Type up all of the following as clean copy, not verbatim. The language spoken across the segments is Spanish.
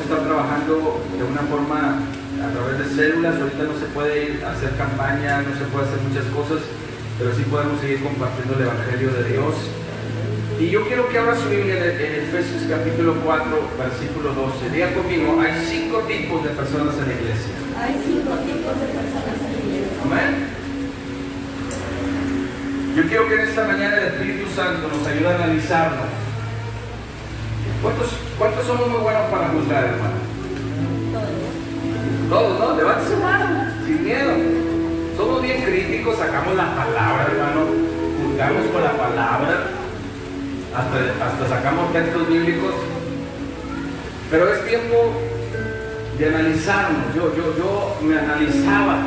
estar trabajando de una forma a través de células. Ahorita no se puede ir a hacer campaña, no se puede hacer muchas cosas, pero sí podemos seguir compartiendo el Evangelio de Dios. Y yo quiero que abra su Biblia en Efesios capítulo 4, versículo 12. Diga conmigo, hay 5 tipos de personas en la iglesia. Hay 5 tipos de personas en la iglesia. Amén. Yo quiero que en esta mañana el Espíritu Santo nos ayude a analizarnos. ¿Cuántos somos muy buenos para juzgar, hermano? Todos, ¿no? Levante su mano, sin miedo. Somos bien críticos, sacamos la palabra, hermano, juzgamos con la palabra, hasta sacamos textos bíblicos. Pero es tiempo de analizarnos. Yo me analizaba.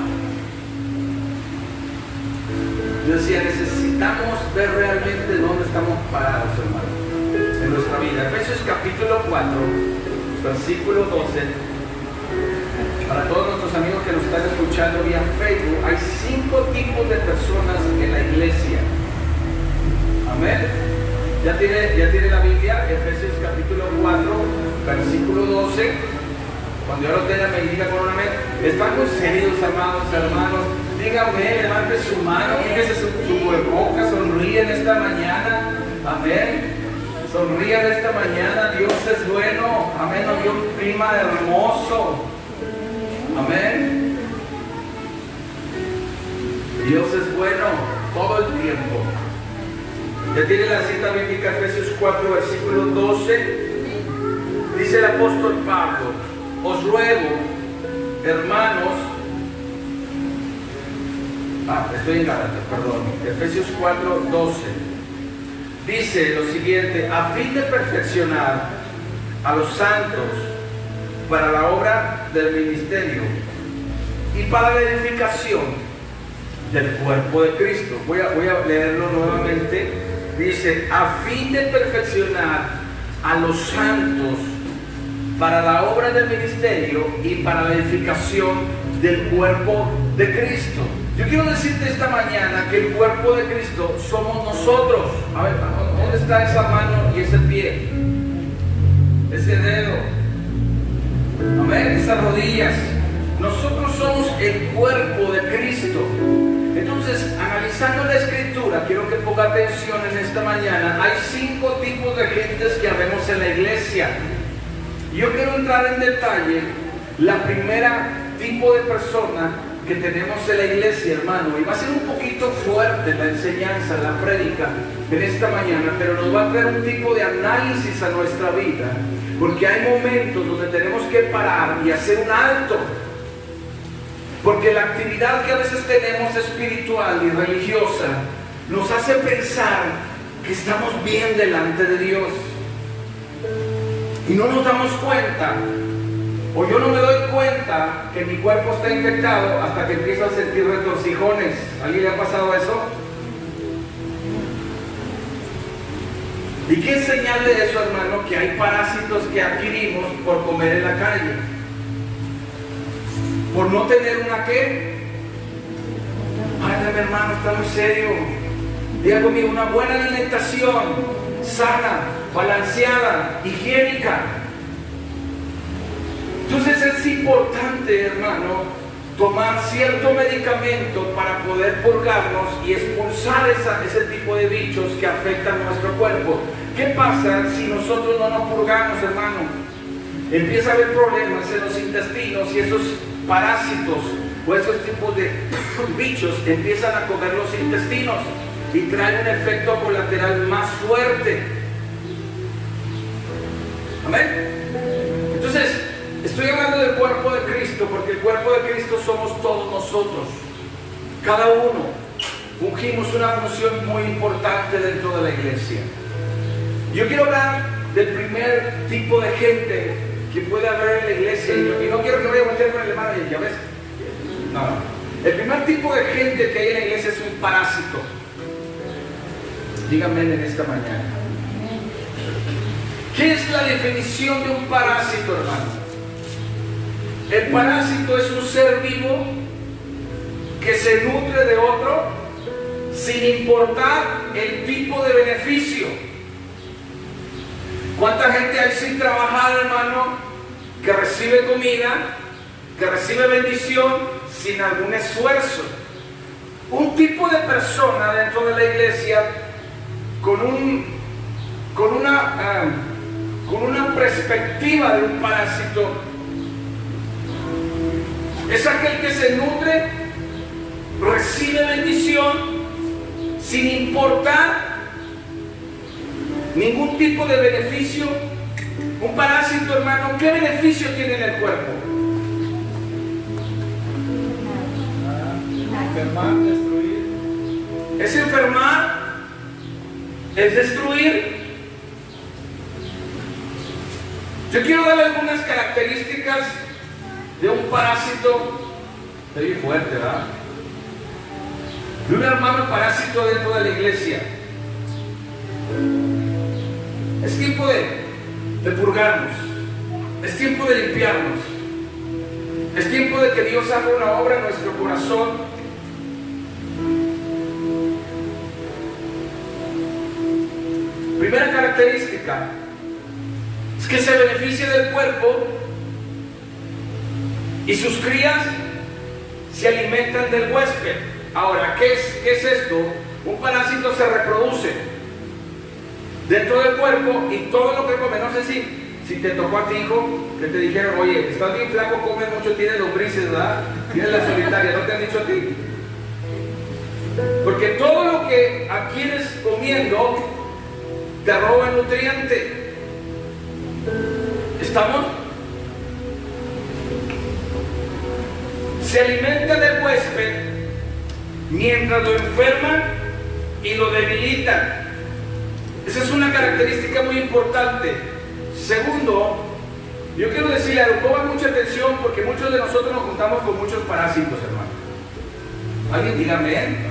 Yo decía, necesitamos ver realmente dónde estamos parados, hermano, en nuestra vida. Efesios capítulo 4, versículo 12. Para todos nuestros amigos que nos están escuchando vía Facebook, hay 5 tipos de personas en la iglesia. Amén. ¿Ya tiene la Biblia? Efesios capítulo 4, versículo 12. Cuando yo lo tenga, me diga con una amén. Están muy serios, amados hermanos. Dígame, levante su mano, quítese su boca, sonríe en esta mañana. Amén. Sonríe en esta mañana. Dios es bueno. Amén. Nos dio un clima hermoso. Amén. Dios es bueno todo el tiempo. Ya tiene la cita bíblica, Efesios 4, versículo 12. Dice el apóstol Pablo: os ruego, hermanos, estoy en Gálatas, perdón, Efesios 4, 12. Dice lo siguiente: a fin de perfeccionar a los santos para la obra del ministerio y para la edificación del cuerpo de Cristo. Voy a leerlo nuevamente. Dice: a fin de perfeccionar a los santos para la obra del ministerio y para la edificación del cuerpo de Cristo. Yo quiero decirte esta mañana que el cuerpo de Cristo somos nosotros. A ver, ¿dónde está esa mano y ese pie? Ese dedo. Amén, esas rodillas. Nosotros somos el cuerpo de Cristo. Entonces, analizando la escritura, quiero que ponga atención en esta mañana. Hay 5 tipos de gentes que habemos en la iglesia. Yo quiero entrar en detalle la primera tipo de persona que tenemos en la iglesia, hermano. Y va a ser un poquito fuerte la enseñanza, la prédica en esta mañana, pero nos va a traer un tipo de análisis a nuestra vida. Porque hay momentos donde tenemos que parar y hacer un alto. Porque la actividad que a veces tenemos espiritual y religiosa nos hace pensar que estamos bien delante de Dios. Y no nos damos cuenta, o yo no me doy cuenta que mi cuerpo está infectado hasta que empiezo a sentir retorcijones. ¿A alguien le ha pasado eso? ¿Y qué señal de eso, hermano? Que hay parásitos que adquirimos por comer en la calle. Por no tener una ¿qué? Ay, mi hermano, está muy serio. Diga conmigo, una buena alimentación, sana, balanceada, higiénica. Entonces es importante, hermano, tomar cierto medicamento para poder purgarnos y expulsar ese tipo de bichos que afectan nuestro cuerpo. ¿Qué pasa si nosotros no nos purgamos, hermano? Empieza a haber problemas en los intestinos y esos parásitos o esos tipos de bichos empiezan a comer los intestinos y traen un efecto colateral más fuerte. Amén. Entonces, estoy hablando del cuerpo de Cristo porque el cuerpo de Cristo somos todos nosotros. Cada uno fungimos una función muy importante dentro de la iglesia. Yo quiero hablar del primer tipo de gente que puede haber en la iglesia. Y no quiero que vaya a voltear con el hermano y ya ves. No. El primer tipo de gente que hay en la iglesia es un parásito. Díganme en esta mañana. ¿Qué es la definición de un parásito, hermano? El parásito es un ser vivo que se nutre de otro sin importar el tipo de beneficio. ¿Cuánta gente hay sin trabajar, hermano? que recibe comida, que recibe bendición sin algún esfuerzo. Un tipo de persona dentro de la iglesia con una perspectiva de un parásito es aquel que se nutre, recibe bendición sin importar ningún tipo de beneficio. Un parásito, hermano, ¿qué beneficio tiene en el cuerpo? Enfermar, destruir. Es enfermar, es destruir. Yo quiero dar algunas características de un parásito. Está bien fuerte, ¿verdad? De un hermano parásito dentro de la iglesia. Es tiempo de purgarnos. Es tiempo de limpiarnos. Es tiempo de que Dios haga una obra en nuestro corazón. Primera característica es que se beneficia del cuerpo y sus crías se alimentan del huésped. Ahora, ¿qué es esto? Un parásito se reproduce dentro del cuerpo y todo lo que come. No sé si te tocó a ti, hijo, que te dijeron, oye, estás bien flaco, comes mucho, tienes lombrices, ¿verdad? Tienes la solitaria, ¿no te han dicho a ti? Porque todo lo que adquieres comiendo te roba nutriente. ¿Estamos? Se alimenta del huésped mientras lo enferman y lo debilitan. Esa es una característica muy importante. Segundo, yo quiero decirle algo, pongan mucha atención porque muchos de nosotros nos juntamos con muchos parásitos, hermano. ¿Alguien dígame?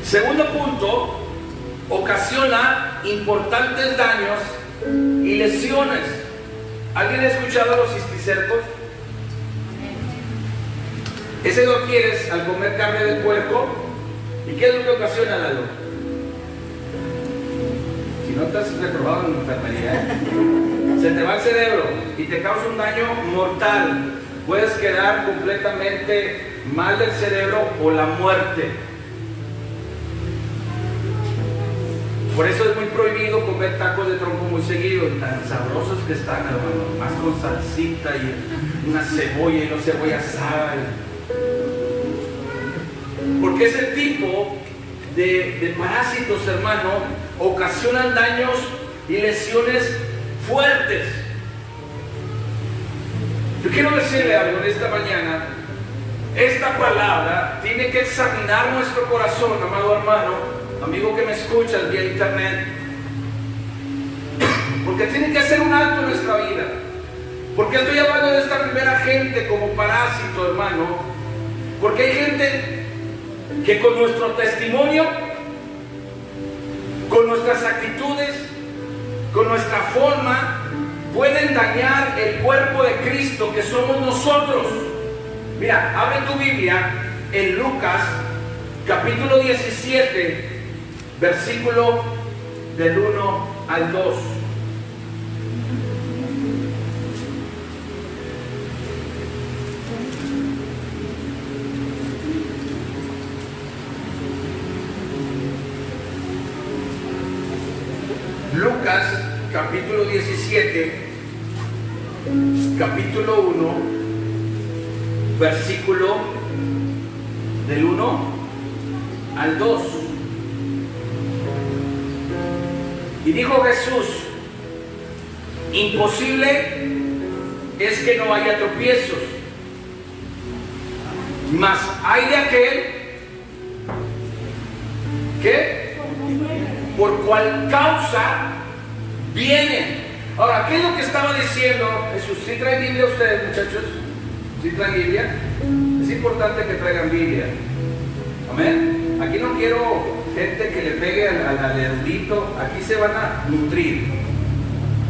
Segundo punto, ocasiona importantes daños y lesiones. ¿Alguien ha escuchado los cisticercos? Ese lo quieres al comer carne del puerco. ¿Y qué es lo que ocasiona, Lalo? Si no te has reprobado en enfermería, se te va el cerebro y te causa un daño mortal. Puedes quedar completamente mal del cerebro o la muerte. Por eso es muy prohibido comer tacos de tronco muy seguido, tan sabrosos que están, hermano, más con salsita y una cebolla y no cebolla asada. Porque ese tipo de parásitos, hermano, ocasionan daños y lesiones fuertes. Yo quiero decirle algo en esta mañana. Esta palabra tiene que examinar nuestro corazón, amado hermano, amigo que me escuchas vía internet, porque tiene que hacer un alto en nuestra vida. Porque estoy hablando de esta primera gente como parásito, hermano, porque hay gente que con nuestro testimonio, con nuestras actitudes, con nuestra forma, pueden dañar el cuerpo de Cristo que somos nosotros. Mira, abre tu Biblia en Lucas capítulo 17, versículo del 1 al 2. Lucas capítulo 17, capítulo 1, versículo del 1 al 2. Y dijo Jesús: imposible es que no haya tropiezos, mas hay de aquel que por cual causa viene. Ahora, ¿qué es lo que estaba diciendo Jesús? ¿Sí traen Biblia ustedes, muchachos? ¿Sí traen Biblia? Es importante que traigan Biblia. Amén. Aquí no quiero gente que le pegue al erudito. Aquí se van a nutrir.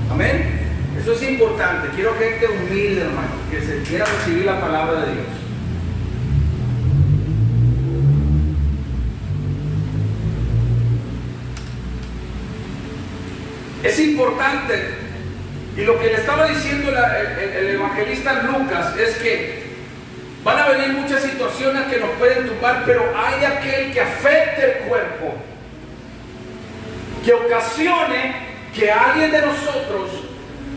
Amén. Eso es importante. Quiero gente humilde, hermano, que se quiera recibir la palabra de Dios. Es importante, y lo que le estaba diciendo el evangelista Lucas es que van a venir muchas situaciones que nos pueden tumbar, pero hay aquel que afecte el cuerpo, que ocasione que alguien de nosotros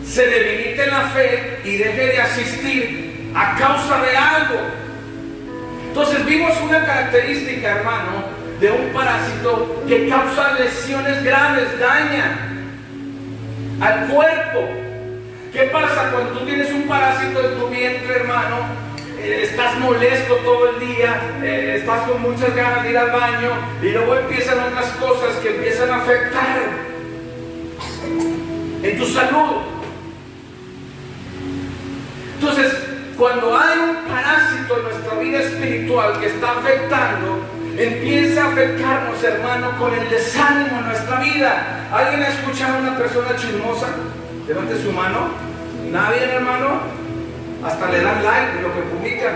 se debilite en la fe y deje de asistir a causa de algo. Entonces vimos una característica, hermano, de un parásito que causa lesiones graves, daña al cuerpo. ¿Qué pasa cuando tú tienes un parásito en tu vientre, hermano? Estás molesto todo el día, estás con muchas ganas de ir al baño y luego empiezan otras cosas que empiezan a afectar en tu salud. Entonces, cuando hay un parásito en nuestra vida espiritual que está afectando, empieza a afectarnos, hermano, con el desánimo en nuestra vida. ¿Alguien ha escuchado a una persona chismosa? Levante su mano. ¿Nadie, hermano? Hasta le dan like de lo que publican.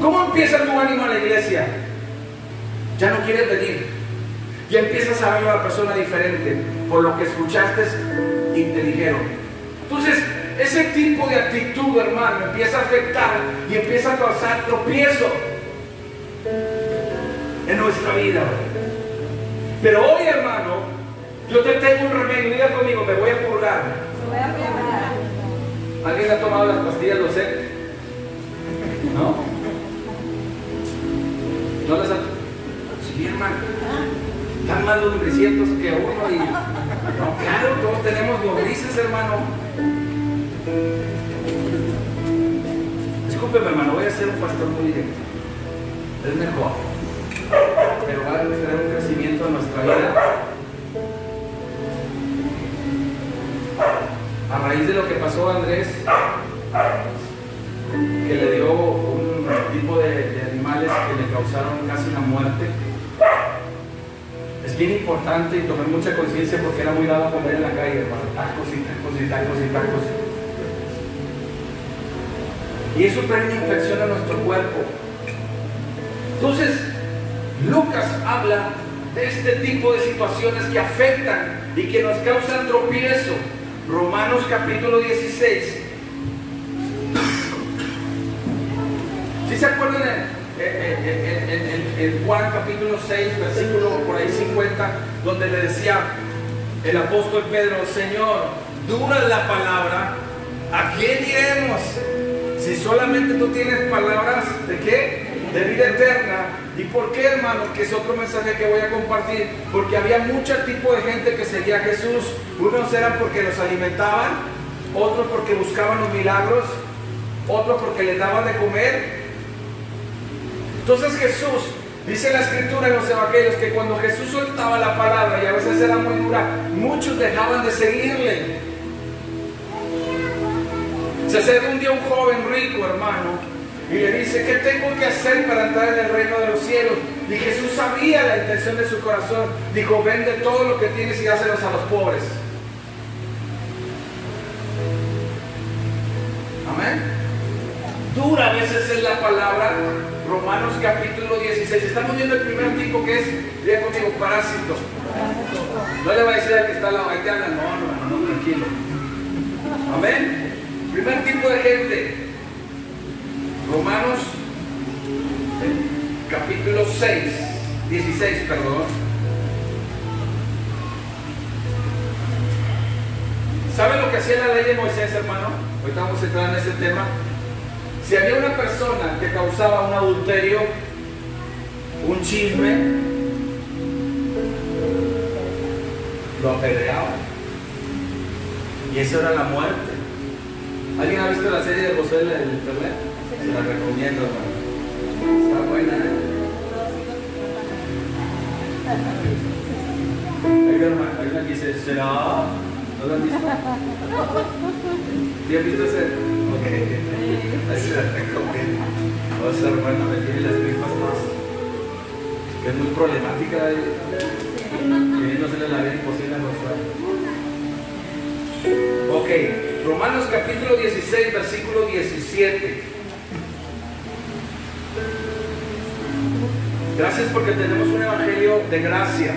¿Cómo empieza tu ánimo en la iglesia? Ya no quieres venir. Ya empiezas a ver a la persona diferente por lo que escuchaste y te dijeron. Entonces, ese tipo de actitud, hermano, empieza a afectar y empieza a causar tropiezo en nuestra vida. Pero hoy, hermano, yo te tengo un remedio. Diga conmigo, me voy a purgar. ¿Alguien ha tomado las pastillas Losec? ¿No? ¿No las ha? Sí, hermano. Están más lombricientos que uno y... No, claro, todos tenemos lombrices, hermano. Discúlpeme, hermano, voy a ser un pastor muy directo. Es mejor. Pero va a tener un crecimiento en nuestra vida. A raíz de lo que pasó a Andrés, que le dio un tipo de animales que le causaron casi la muerte, es bien importante y tomé mucha conciencia porque era muy dado a comer en la calle, hermano, tacos y tacos y tacos y tacos. Y eso trae una infección a nuestro cuerpo. Entonces, Lucas habla de este tipo de situaciones que afectan y que nos causan tropiezo. Romanos capítulo 16. ¿Sí se acuerdan en Juan capítulo 6, versículo por ahí 50, donde le decía el apóstol Pedro: Señor, dura la palabra, ¿a quién iremos? Si solamente tú tienes palabras de ¿qué? De vida eterna. ¿Y por qué, hermano? Que es otro mensaje que voy a compartir. Porque había mucho tipo de gente que seguía a Jesús. Unos eran porque los alimentaban, otros porque buscaban los milagros, otros porque les daban de comer. Entonces Jesús, dice la escritura en los evangelios, que cuando Jesús soltaba la palabra, y a veces era muy dura, muchos dejaban de seguirle. Se acerca un día un joven rico, hermano, y le dice: ¿qué tengo que hacer para entrar en el reino de los cielos? Y Jesús sabía la intención de su corazón. Dijo: vende todo lo que tienes y dáselos a los pobres. Amén. Dura a veces es la palabra. Romanos capítulo 16. Estamos viendo el primer tipo, que es, diga conmigo, parásito. No le va a decir al que está al lado: ahí te hablan. No, tranquilo. Amén. Primer tipo de gente. Romanos capítulo 16, perdón. ¿Saben lo que hacía la ley de Moisés, hermano? Ahorita vamos a entrar en ese tema. Si había una persona que causaba un adulterio, un chisme, lo apedreaba. Y eso era la muerte. ¿Alguien ha visto la serie de José en internet? Se la recomiendo, hermano. Está buena, ¿eh? Hay una que dice: ¿será? ¿No la han visto? ¿Sí han visto ese? Ok. Ahí se la recomiendo. O sea, hermano, me tiene las tripas más. Que es muy problemática. Queriéndosele la vida imposible a Josué. Ok. Romanos capítulo 16, versículo 17. Gracias porque tenemos un evangelio de gracia.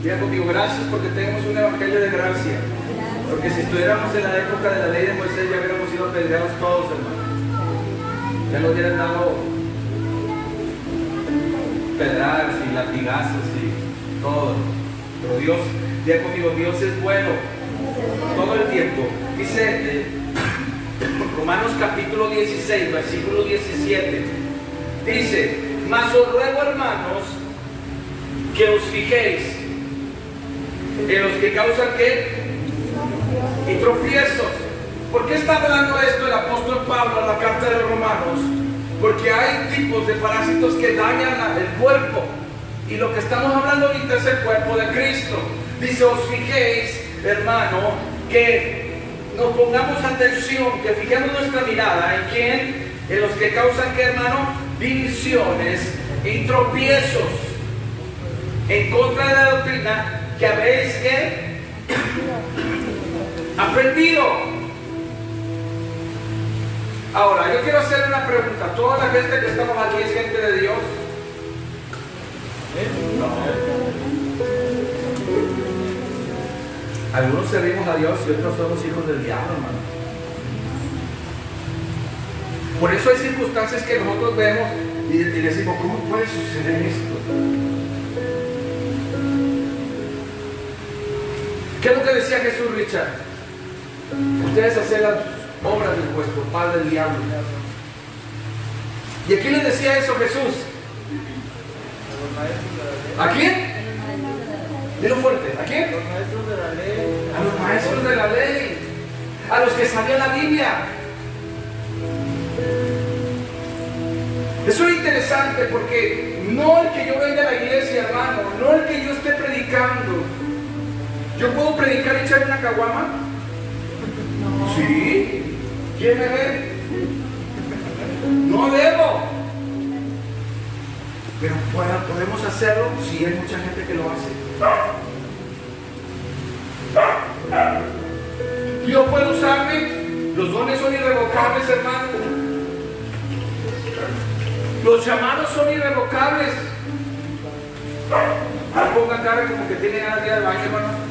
Diga conmigo, gracias porque tenemos un evangelio de gracia. Porque si estuviéramos en la época de la ley de Moisés, ya hubiéramos sido apedreados todos, hermano. Ya nos hubieran dado pedradas y latigazos y todo. Pero Dios, diga conmigo, Dios es bueno todo el tiempo. Dice Romanos capítulo 16, versículo 17. Dice, mas os ruego, hermanos, que os fijéis en los que causan ¿qué? Y tropiezos. ¿Por qué está hablando esto el apóstol Pablo en la carta de los Romanos? Porque hay tipos de parásitos que dañan el cuerpo. Y lo que estamos hablando ahorita es el cuerpo de Cristo. Dice, os fijéis, hermano, que nos pongamos atención, que fijemos nuestra mirada en quién, en los que causan ¿qué, hermano? Divisiones y tropiezos en contra de la doctrina que habéis ¿qué? Aprendido. Ahora, yo quiero hacer una pregunta. ¿Toda la gente que estamos aquí es gente de Dios? Algunos servimos a Dios y otros somos hijos del diablo, hermano. Por eso hay circunstancias que nosotros vemos y decimos, ¿cómo puede suceder esto? ¿Qué es lo que decía Jesús, Richard? Ustedes hacen las obras de vuestro padre el diablo. ¿Y a quién le decía eso Jesús? ¿A quién? Dilo fuerte. ¿A quién? Los maestros de la ley. A los maestros de la ley. A los que sabían la Biblia. Eso es interesante porque no el que yo venga a la iglesia, hermano, no el que yo esté predicando. ¿Yo puedo predicar y echar una caguama? No. ¿Sí? ¿Quién me ve? No debo. Pero podemos hacerlo si hay mucha gente que lo hace. Dios puede usarme. Los dones son irrevocables, hermano. Los llamados son irrevocables. No pongan cara como que tienen ganas de ir al baño, hermano.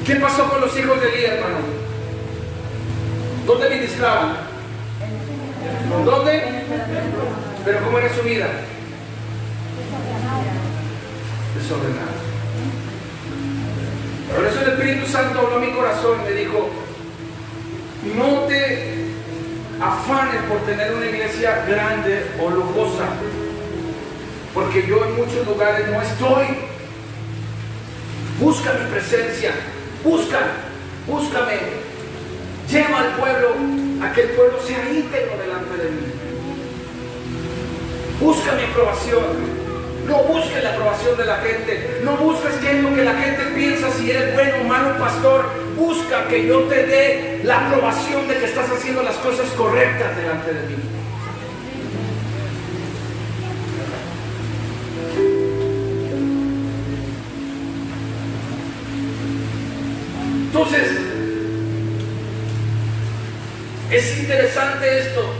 ¿Qué pasó con los hijos de Elí, hermano? ¿Dónde ministraban? ¿Dónde? ¿Pero cómo era su vida? Desordenada. Por eso el Espíritu Santo habló a mi corazón y me dijo, no te afanes por tener una iglesia grande o lujosa, porque yo en muchos lugares no estoy. Busca mi presencia, búscame, lleva al pueblo a que el pueblo sea íntegro delante de mí. Busca mi aprobación. No busques la aprobación de la gente. No busques qué es lo que la gente piensa, si eres bueno o malo pastor. Busca que yo te dé la aprobación de que estás haciendo las cosas correctas delante de mí. Entonces, es interesante esto,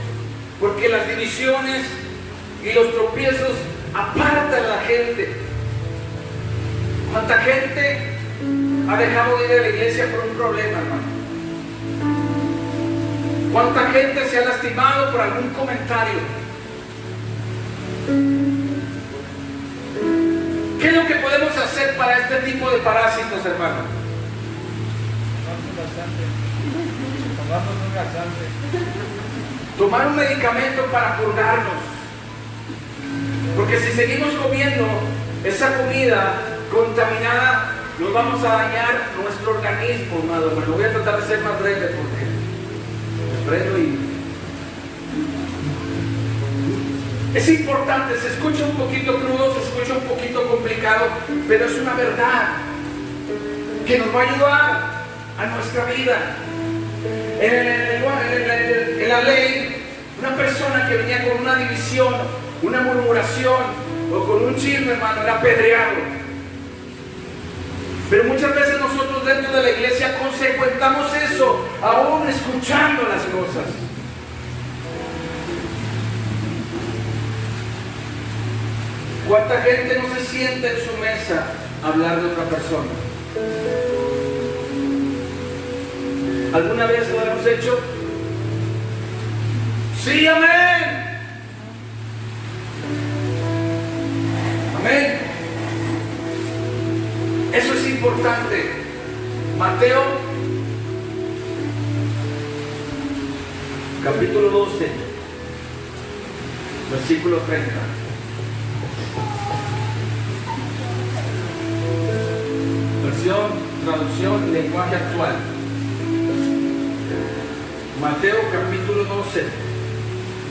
porque las divisiones y los tropiezos apartan a la gente. ¿Cuánta gente ha dejado de ir a la iglesia por un problema, hermano? ¿Cuánta gente se ha lastimado por algún comentario? ¿Qué es lo que podemos hacer para este tipo de parásitos, hermano? Tomamos un laxante. Tomar un medicamento para purgarnos. Porque si seguimos comiendo esa comida contaminada, nos vamos a dañar nuestro organismo, amado hermano. Voy a tratar de ser más breve porque me prendo y... Es importante, se escucha un poquito crudo, se escucha un poquito complicado, pero es una verdad que nos va a ayudar a nuestra vida. En la ley, una persona que venía con una división, una murmuración o con un chisme, hermano, era apedreado. Pero muchas veces nosotros dentro de la iglesia consecuentamos eso, aún escuchando las cosas. ¿Cuánta gente no se sienta en su mesa a hablar de otra persona? ¿Alguna vez lo hemos hecho? Sí, amén. Amén. Eso es importante. Mateo, capítulo 12, versículo 30. Traducción, lenguaje actual. Mateo capítulo 12,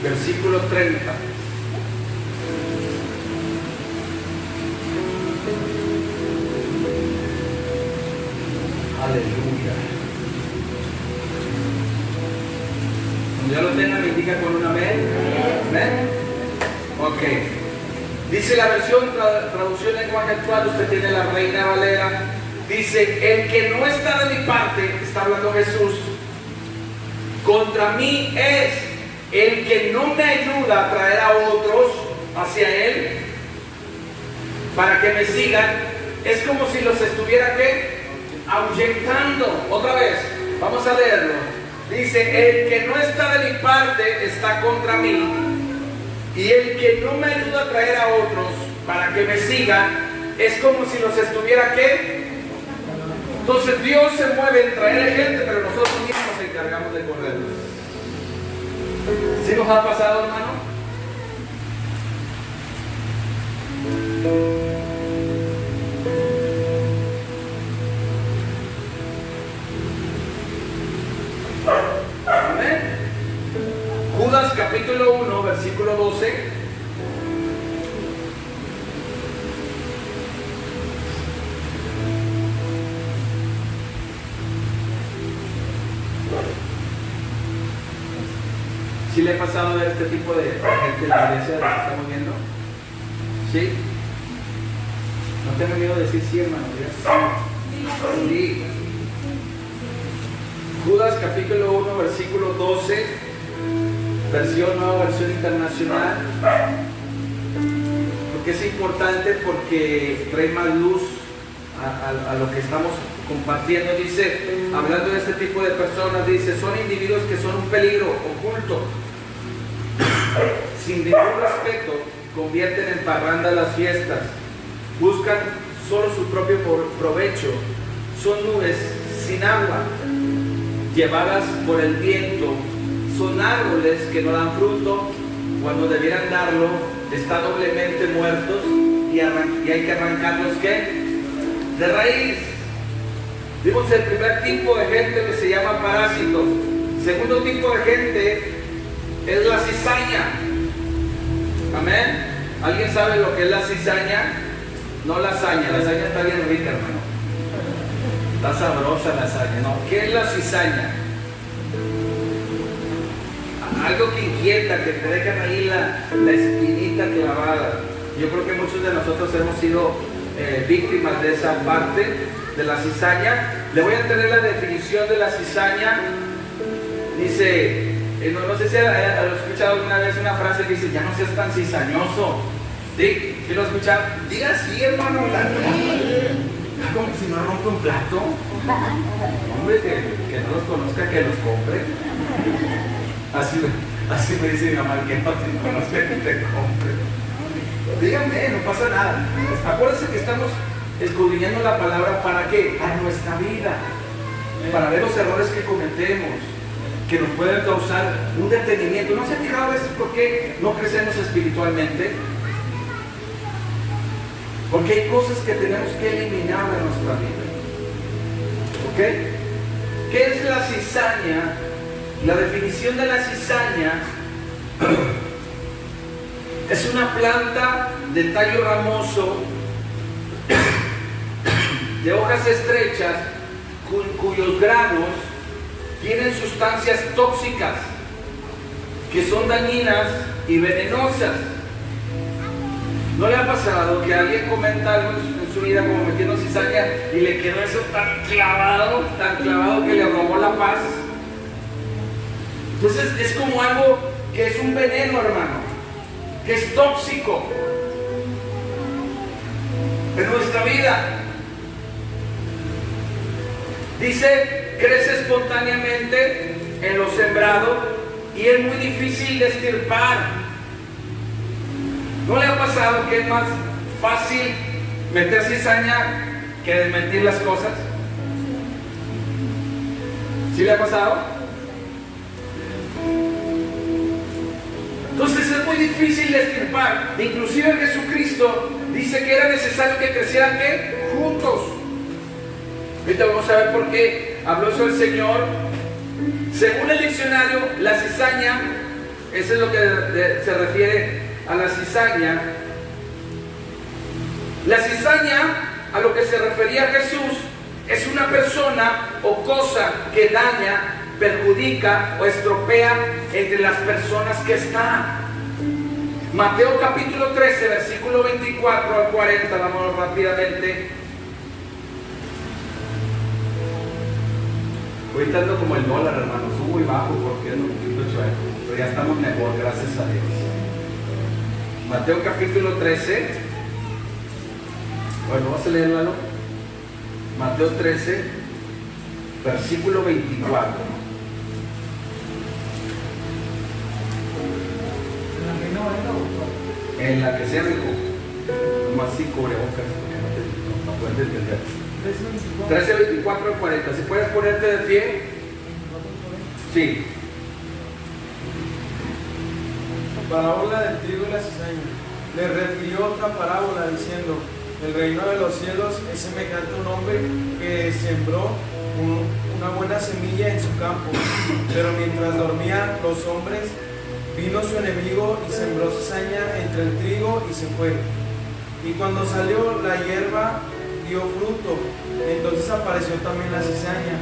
versículo 30. Aleluya. Cuando ya lo tenga, me indica con un amén. ¿Amén? Ok. Dice la versión, traducción lenguaje actual, usted tiene la Reina Valera. Dice, el que no está de mi parte, está hablando Jesús, contra mí es el que no me ayuda a traer a otros hacia Él para que me sigan. Es como si los estuviera ¿qué? Ahuyentando. Otra vez, vamos a leerlo. Dice, el que no está de mi parte está contra mí, y el que no me ayuda a traer a otros para que me sigan, es como si los estuviera ¿qué? Entonces Dios se mueve en traer gente, pero nosotros mismos nos encargamos de correrlos. ¿Sí nos ha pasado, hermano? Amén. Judas capítulo 1, versículo 12. ¿Sí le ha pasado a ver este tipo de gente en la iglesia de la que estamos viendo? ¿Sí? No tengo miedo de decir sí, hermano. Sí. Judas capítulo 1, versículo 12, nueva versión internacional. Porque es importante, porque trae más luz a lo que estamos compartiendo. Dice, hablando de este tipo de personas, dice, son individuos que son un peligro oculto. Sin ningún respeto, convierten en parranda las fiestas, buscan solo su propio provecho, son nubes sin agua, llevadas por el viento, son árboles que no dan fruto cuando debieran darlo, están doblemente muertos y hay que arrancarlos ¿qué? De raíz. Vimos el primer tipo de gente que se llama parásitos. Segundo tipo de gente es la cizaña. Amén. ¿Alguien sabe lo que es la cizaña? No lasaña, la lasaña está bien rica, hermano. Está sabrosa la lasaña. No, ¿qué es la cizaña? Algo que inquieta, que te dejan ahí la espinita clavada. Yo creo que muchos de nosotros hemos sido víctimas de esa parte de la cizaña. Le voy a tener la definición de la cizaña. Dice, no sé si has escuchado alguna vez una frase que dice, ya no seas tan cizañoso. ¿Sí? ¿Sí lo has escuchado? Diga sí, hermano. Como si no rompe un plato. Hombre, que no los conozca, que los compre. Así me dice mi mamá, que no te conozca, que te compre. Díganme, no pasa nada. Acuérdense que estamos escudriñando la palabra, ¿para qué? Para nuestra vida, para ver los errores que cometemos, que nos pueden causar un detenimiento. ¿No se ha fijado a veces por qué no crecemos espiritualmente? Porque hay cosas que tenemos que eliminar de nuestra vida. ¿Ok? ¿Qué es la cizaña? La definición de la cizaña es una planta de tallo ramoso, de hojas estrechas, cuyos granos tienen sustancias tóxicas que son dañinas y venenosas. ¿No le ha pasado que alguien comenta algo en su vida como metiendo cizaña y le quedó eso tan clavado que le robó la paz? Entonces es como algo que es un veneno, hermano, que es tóxico. en nuestra vida. Dice, crece espontáneamente en lo sembrado y es muy difícil de extirpar. ¿No le ha pasado que es más fácil meter cizaña que desmentir las cosas? ¿Sí le ha pasado? Entonces es muy difícil de extirpar. Inclusive Jesucristo dice que era necesario que crecieran ¿qué? Juntos. Ahorita vamos a ver por qué habló eso el Señor. Según el diccionario, la cizaña, eso es lo que se refiere a la cizaña. La cizaña, a lo que se refería Jesús, es una persona o cosa que daña, perjudica o estropea entre las personas que están. Mateo capítulo 13, versículo 24 al 40, vamos rápidamente. Ahorita ando como el dólar, hermano, subo y bajo porque es un poquito chueco, pero ya estamos mejor, gracias a Dios. Mateo capítulo 13, bueno, vamos a leerlo. Mateo 13, versículo 24. En la que sea, dijo, nomás sí cubrebocas, porque no puedes entender. 13, 24 al 40. Si puedes ponerte de pie. Sí. Parábola del trigo y la cizaña. Le refirió otra parábola diciendo: el reino de los cielos es semejante a un hombre que sembró una buena semilla en su campo, pero mientras dormían los hombres, vino su enemigo y sembró cizaña entre el trigo y se fue. Y cuando salió la hierba dio fruto, entonces apareció también la cizaña.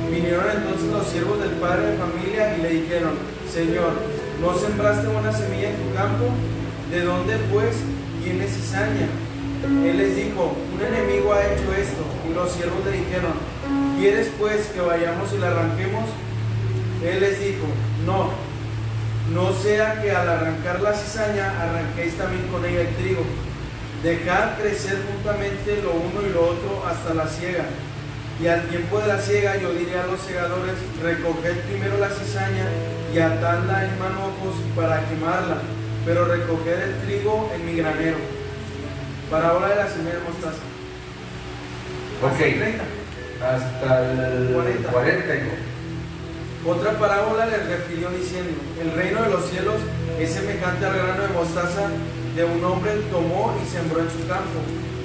Vinieron entonces los siervos del padre de familia y le dijeron: Señor, ¿no sembraste buena semilla en tu campo? ¿De dónde pues viene cizaña? Él les dijo: un enemigo ha hecho esto. Y los siervos le dijeron: ¿quieres pues que vayamos y la arranquemos? Él les dijo: no sea que al arrancar la cizaña arranquéis también con ella el trigo. Dejad crecer juntamente lo uno y lo otro hasta la siega. Y al tiempo de la siega yo diré a los segadores: recoged primero la cizaña y atadla en manojos para quemarla, pero recoged el trigo en mi granero. Parábola de la semilla de mostaza. Ok. Hasta el 40. Otra parábola les refirió diciendo: el reino de los cielos es semejante al grano de mostaza de un hombre tomó y sembró en su campo,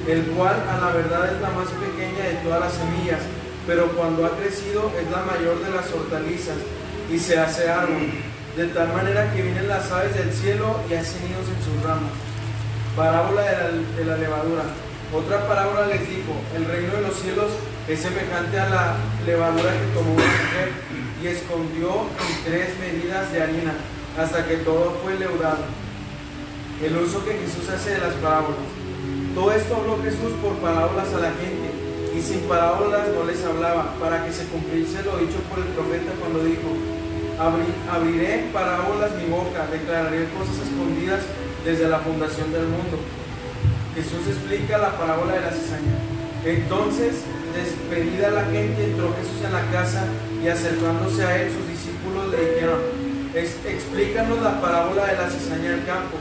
el cual a la verdad es la más pequeña de todas las semillas, pero cuando ha crecido es la mayor de las hortalizas y se hace árbol, de tal manera que vienen las aves del cielo y hacen nidos en sus ramas. Parábola de la levadura. Otra parábola les dijo: el reino de los cielos es semejante a la levadura que tomó una mujer y escondió en 3 medidas de harina hasta que todo fue leudado. El uso que Jesús hace de las parábolas. Todo esto habló Jesús por parábolas a la gente, y sin parábolas no les hablaba, para que se cumpliese lo dicho por el profeta cuando dijo: abriré parábolas mi boca, declararé cosas escondidas desde la fundación del mundo. Jesús explica la parábola de la cizaña. Entonces, despedida la gente, entró Jesús en la casa y acercándose a él sus discípulos le dijeron: explícanos la parábola de la cizaña del campo.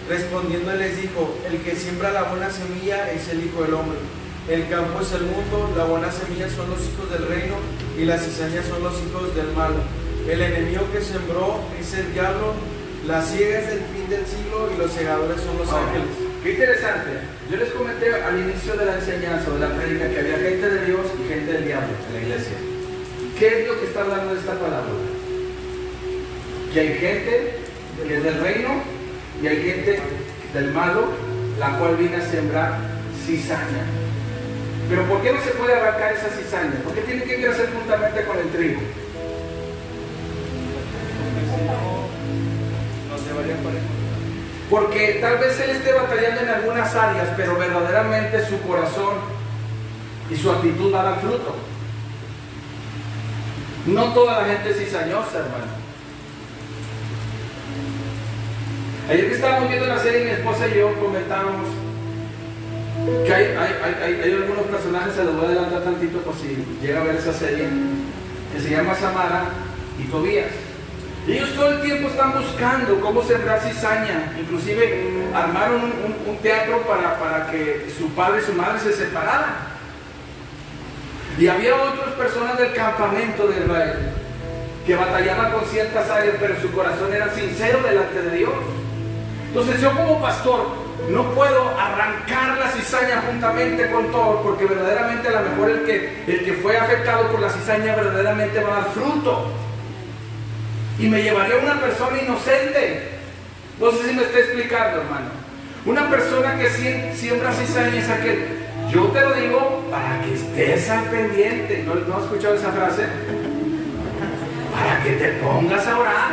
Respondiendo él les dijo: el que siembra la buena semilla es el Hijo del Hombre. El campo es el mundo, la buena semilla son los hijos del reino y la cizaña son los hijos del malo. El enemigo que sembró es el diablo, la siega es el fin del siglo y los segadores son los ángeles. Qué interesante. Yo les comenté al inicio de la enseñanza, de la prédica, que había gente de Dios y gente del diablo en la iglesia. ¿Qué es lo que está hablando de esta palabra? Que hay gente que es del reino y hay gente del malo, la cual viene a sembrar cizaña. Pero ¿por qué no se puede arrancar esa cizaña? ¿Por qué tiene que crecer juntamente con el trigo? Porque tal vez él esté batallando en algunas áreas, pero verdaderamente su corazón y su actitud va a dar fruto. No toda la gente es cizañosa, hermano. Ayer que estábamos viendo la serie, mi esposa y yo comentábamos Que hay algunos personajes, se los voy a adelantar tantito por si llega a ver esa serie, que se llama Samara y Tobías. Ellos todo el tiempo están buscando cómo sembrar cizaña. Inclusive armaron un teatro para que su padre y su madre se separaran. Y había otras personas del campamento de Israel que batallaban con ciertas áreas, pero su corazón era sincero delante de Dios. Entonces yo como pastor no puedo arrancar la cizaña juntamente con todo, porque verdaderamente a lo mejor el que fue afectado por la cizaña verdaderamente va a dar fruto. Y me llevaría a una persona inocente. No sé si me está explicando, hermano. Una persona que siembra cizaña es aquel. Yo te lo digo para que estés al pendiente. ¿No has escuchado esa frase? Para que te pongas a orar.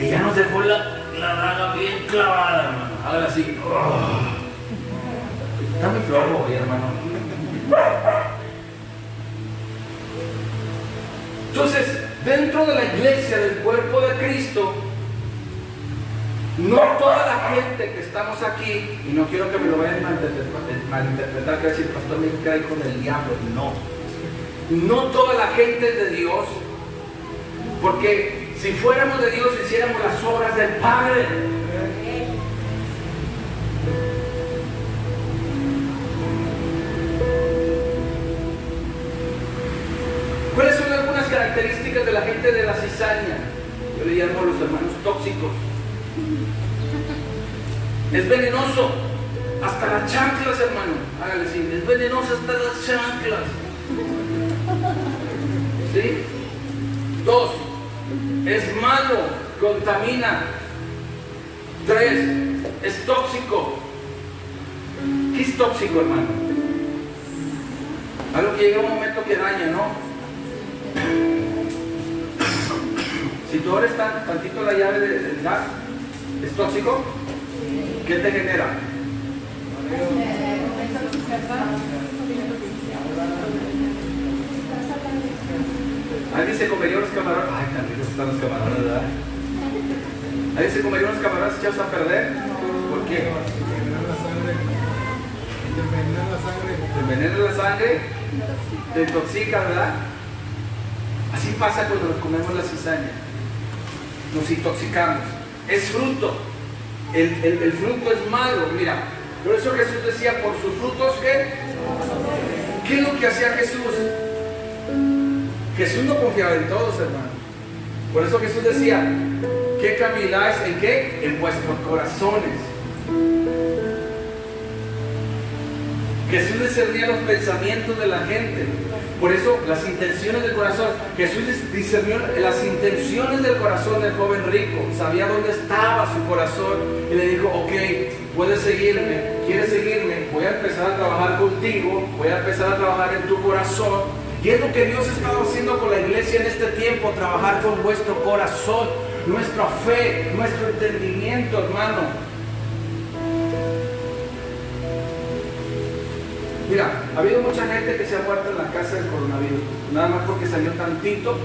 Y ya nos dejó la daga bien clavada, hermano. Hágala así. Oh. Está muy flojo hoy, hermano. Entonces, dentro de la iglesia, del cuerpo de Cristo, no toda la gente que estamos aquí, y no quiero que me lo vayan a malinterpretar, que decir, pastor, me cae con el diablo. No toda la gente es de Dios, porque si fuéramos de Dios, hiciéramos las obras del Padre. ¿Cuáles son algunas características de la gente de la cizaña? Yo le llamo a los hermanos tóxicos. Es venenoso, hasta las chanclas, hermano. Hágale así, es venenoso hasta las chanclas. ¿Sí? 2, es malo, contamina. 3, es tóxico. ¿Qué es tóxico, hermano? Algo que llega un momento que daña, ¿no? Si tú abres tantito la llave del gas, ¿es tóxico? ¿Qué te genera? ¿Alguien se comería unos camarones? Ay, tan ricos están los camarones, ¿verdad? ¿Alguien se comería unos camarones echados a perder? ¿Por qué? Te envenena la sangre, te intoxica, ¿verdad? Así pasa cuando nos comemos la cizaña. Nos intoxicamos. Es fruto. El fruto es malo. Mira, por eso Jesús decía, por sus frutos, ¿qué es lo que hacía Jesús? Jesús no confiaba en todos, hermano. Por eso Jesús decía, ¿qué caviláis? ¿En qué? En vuestros corazones. Jesús discernía los pensamientos de la gente. Por eso las intenciones del corazón. Jesús discernió las intenciones del corazón del joven rico. Sabía dónde estaba su corazón. Y le dijo, ok, puedes seguirme. ¿Quieres seguirme? Voy a empezar a trabajar contigo. Voy a empezar a trabajar en tu corazón. Y es lo que Dios ha estado haciendo con la iglesia en este tiempo. Trabajar con vuestro corazón. Nuestra fe, nuestro entendimiento, hermano. Mira, ha habido mucha gente que se ha muerto en la casa del coronavirus, nada más porque salió tantito,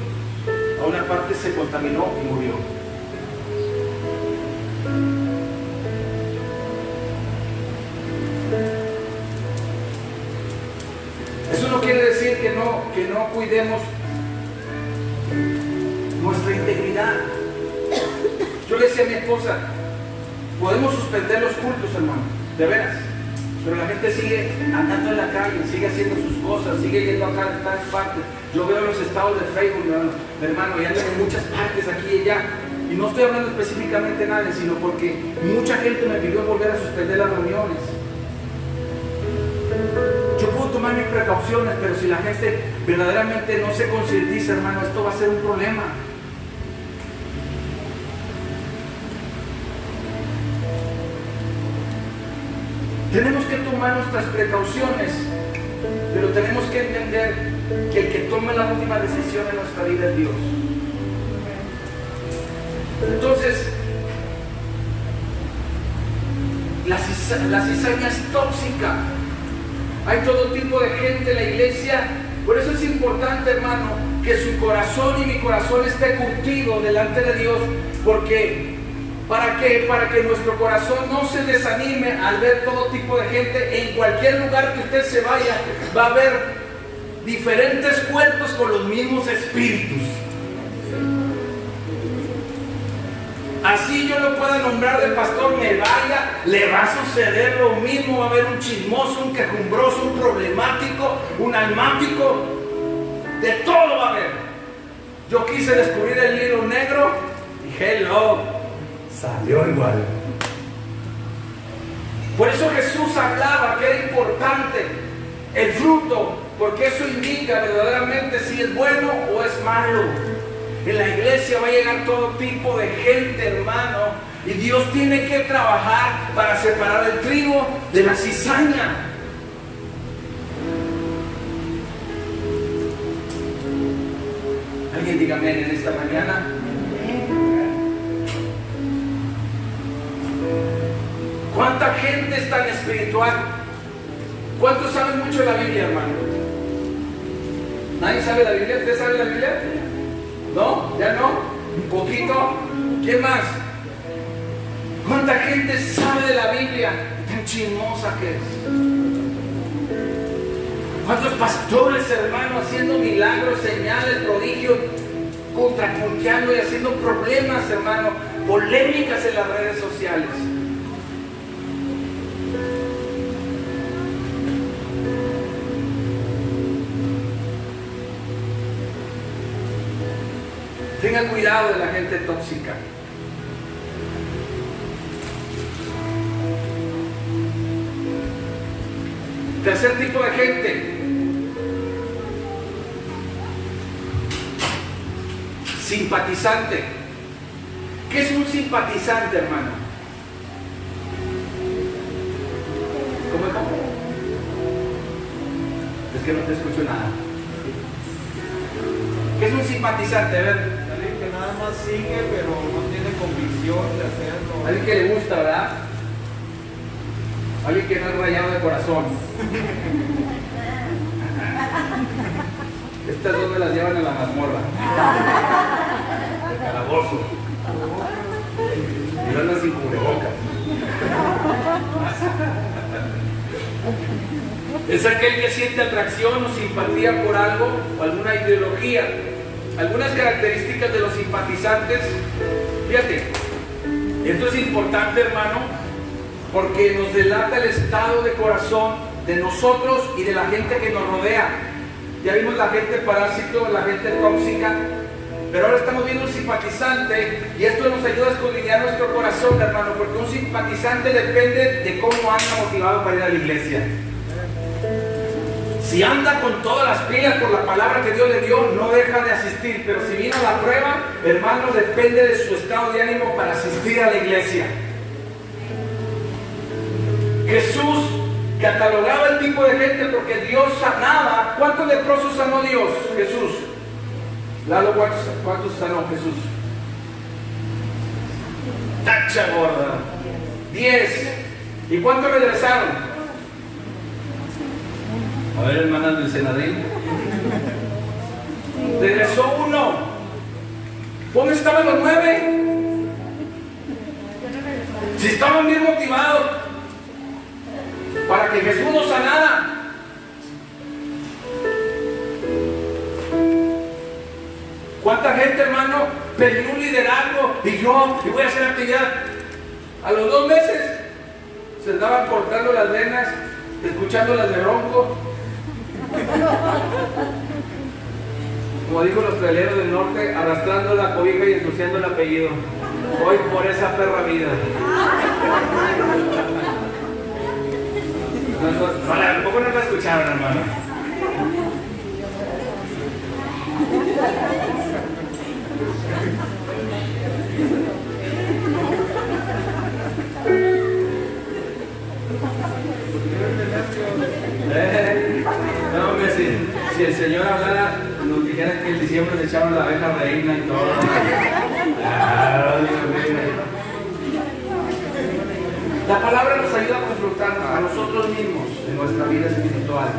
a una parte se contaminó y murió. Eso no quiere decir que no cuidemos nuestra integridad. Yo le decía a mi esposa, podemos suspender los cultos, hermano, de veras. Pero la gente sigue andando en la calle, sigue haciendo sus cosas, sigue yendo acá a todas partes. Yo veo los estados de Facebook, mi hermano, y andan en muchas partes aquí y allá. Y no estoy hablando específicamente de nadie, sino porque mucha gente me pidió volver a suspender las reuniones. Yo puedo tomar mis precauciones, pero si la gente verdaderamente no se concientiza, hermano, esto va a ser un problema. Tenemos que tomar nuestras precauciones, pero tenemos que entender que el que tome la última decisión en nuestra vida es Dios. Entonces, la cizaña es tóxica. Hay todo tipo de gente en la iglesia. Por eso es importante, hermano, que su corazón y mi corazón esté curtido delante de Dios, porque ¿Para qué? Para que nuestro corazón no se desanime al ver todo tipo de gente. En cualquier lugar que usted se vaya, va a haber diferentes cuerpos con los mismos espíritus. Así yo lo pueda nombrar de pastor, me vaya, le va a suceder lo mismo. Va a haber un chismoso, un quejumbroso, un problemático, un almático. De todo va a haber. Yo quise descubrir el hilo negro y hello, salió igual. Por eso Jesús hablaba que era importante el fruto, porque eso indica verdaderamente si es bueno o es malo. En la iglesia va a llegar todo tipo de gente, hermano, y Dios tiene que trabajar para separar el trigo de la cizaña. Alguien diga amén en esta mañana. ¿Cuánta gente es tan espiritual? ¿Cuántos saben mucho de la Biblia, hermano? ¿Nadie sabe la Biblia? ¿Usted sabe la Biblia? ¿No? ¿Ya no? ¿Un poquito? ¿Quién más? ¿Cuánta gente sabe de la Biblia? Tan chismosa que es. ¿Cuántos pastores, hermano, haciendo milagros, señales, prodigios, contrapunteando y haciendo problemas, hermano, polémicas en las redes sociales? Tengan cuidado de la gente tóxica. Tercer tipo de gente. Simpatizante. ¿Qué es un simpatizante, hermano? ¿Cómo? Es que no te escucho nada. ¿Qué es un simpatizante? A ver. Alguien que nada más sigue, pero no tiene convicción de hacerlo. Alguien que le gusta, ¿verdad? Alguien que no es rayado de corazón. Estas dos me las llevan a la mazmorra. El calabozo. Y no andan sin cubrebocas. Es aquel que siente atracción o simpatía por algo o alguna ideología. Algunas características de los simpatizantes. Fíjate, esto es importante, hermano, porque nos delata el estado de corazón de nosotros y de la gente que nos rodea. Ya vimos la gente parásito, la gente tóxica, pero ahora estamos viendo un simpatizante y esto nos ayuda a escudriñar nuestro corazón, hermano, porque un simpatizante depende de cómo anda motivado para ir a la iglesia. Si anda con todas las pilas por la palabra que Dios le dio, no deja de asistir, pero si vino la prueba, hermano, depende de su estado de ánimo para asistir a la iglesia. Jesús catalogaba el tipo de gente porque Dios sanaba. ¿Cuántos leprosos sanó Dios? Jesús. Lalo, ¿cuántos sanó Jesús? Tacha gorda. 10. ¿Y cuántos regresaron? A ver, hermanas del Senadrín. Regresó uno. ¿Dónde estaban los 9? Si estaban bien motivados para que Jesús nos sanara. ¿Cuánta gente, hermano, perdió un liderazgo y voy a hacer actividad? A los 2 meses se andaban cortando las venas, escuchando las de Bronco. Como dijo los traileros del norte, arrastrando la cobija y ensuciando el apellido. Hoy por esa perra vida. Tampoco no la escucharon, hermano. No, hombre, si el Señor hablara, nos dijera que en diciembre le echaban la abeja reina y todo. Claro, la palabra nos ayuda a confrontar a nosotros mismos en nuestra vida espiritual.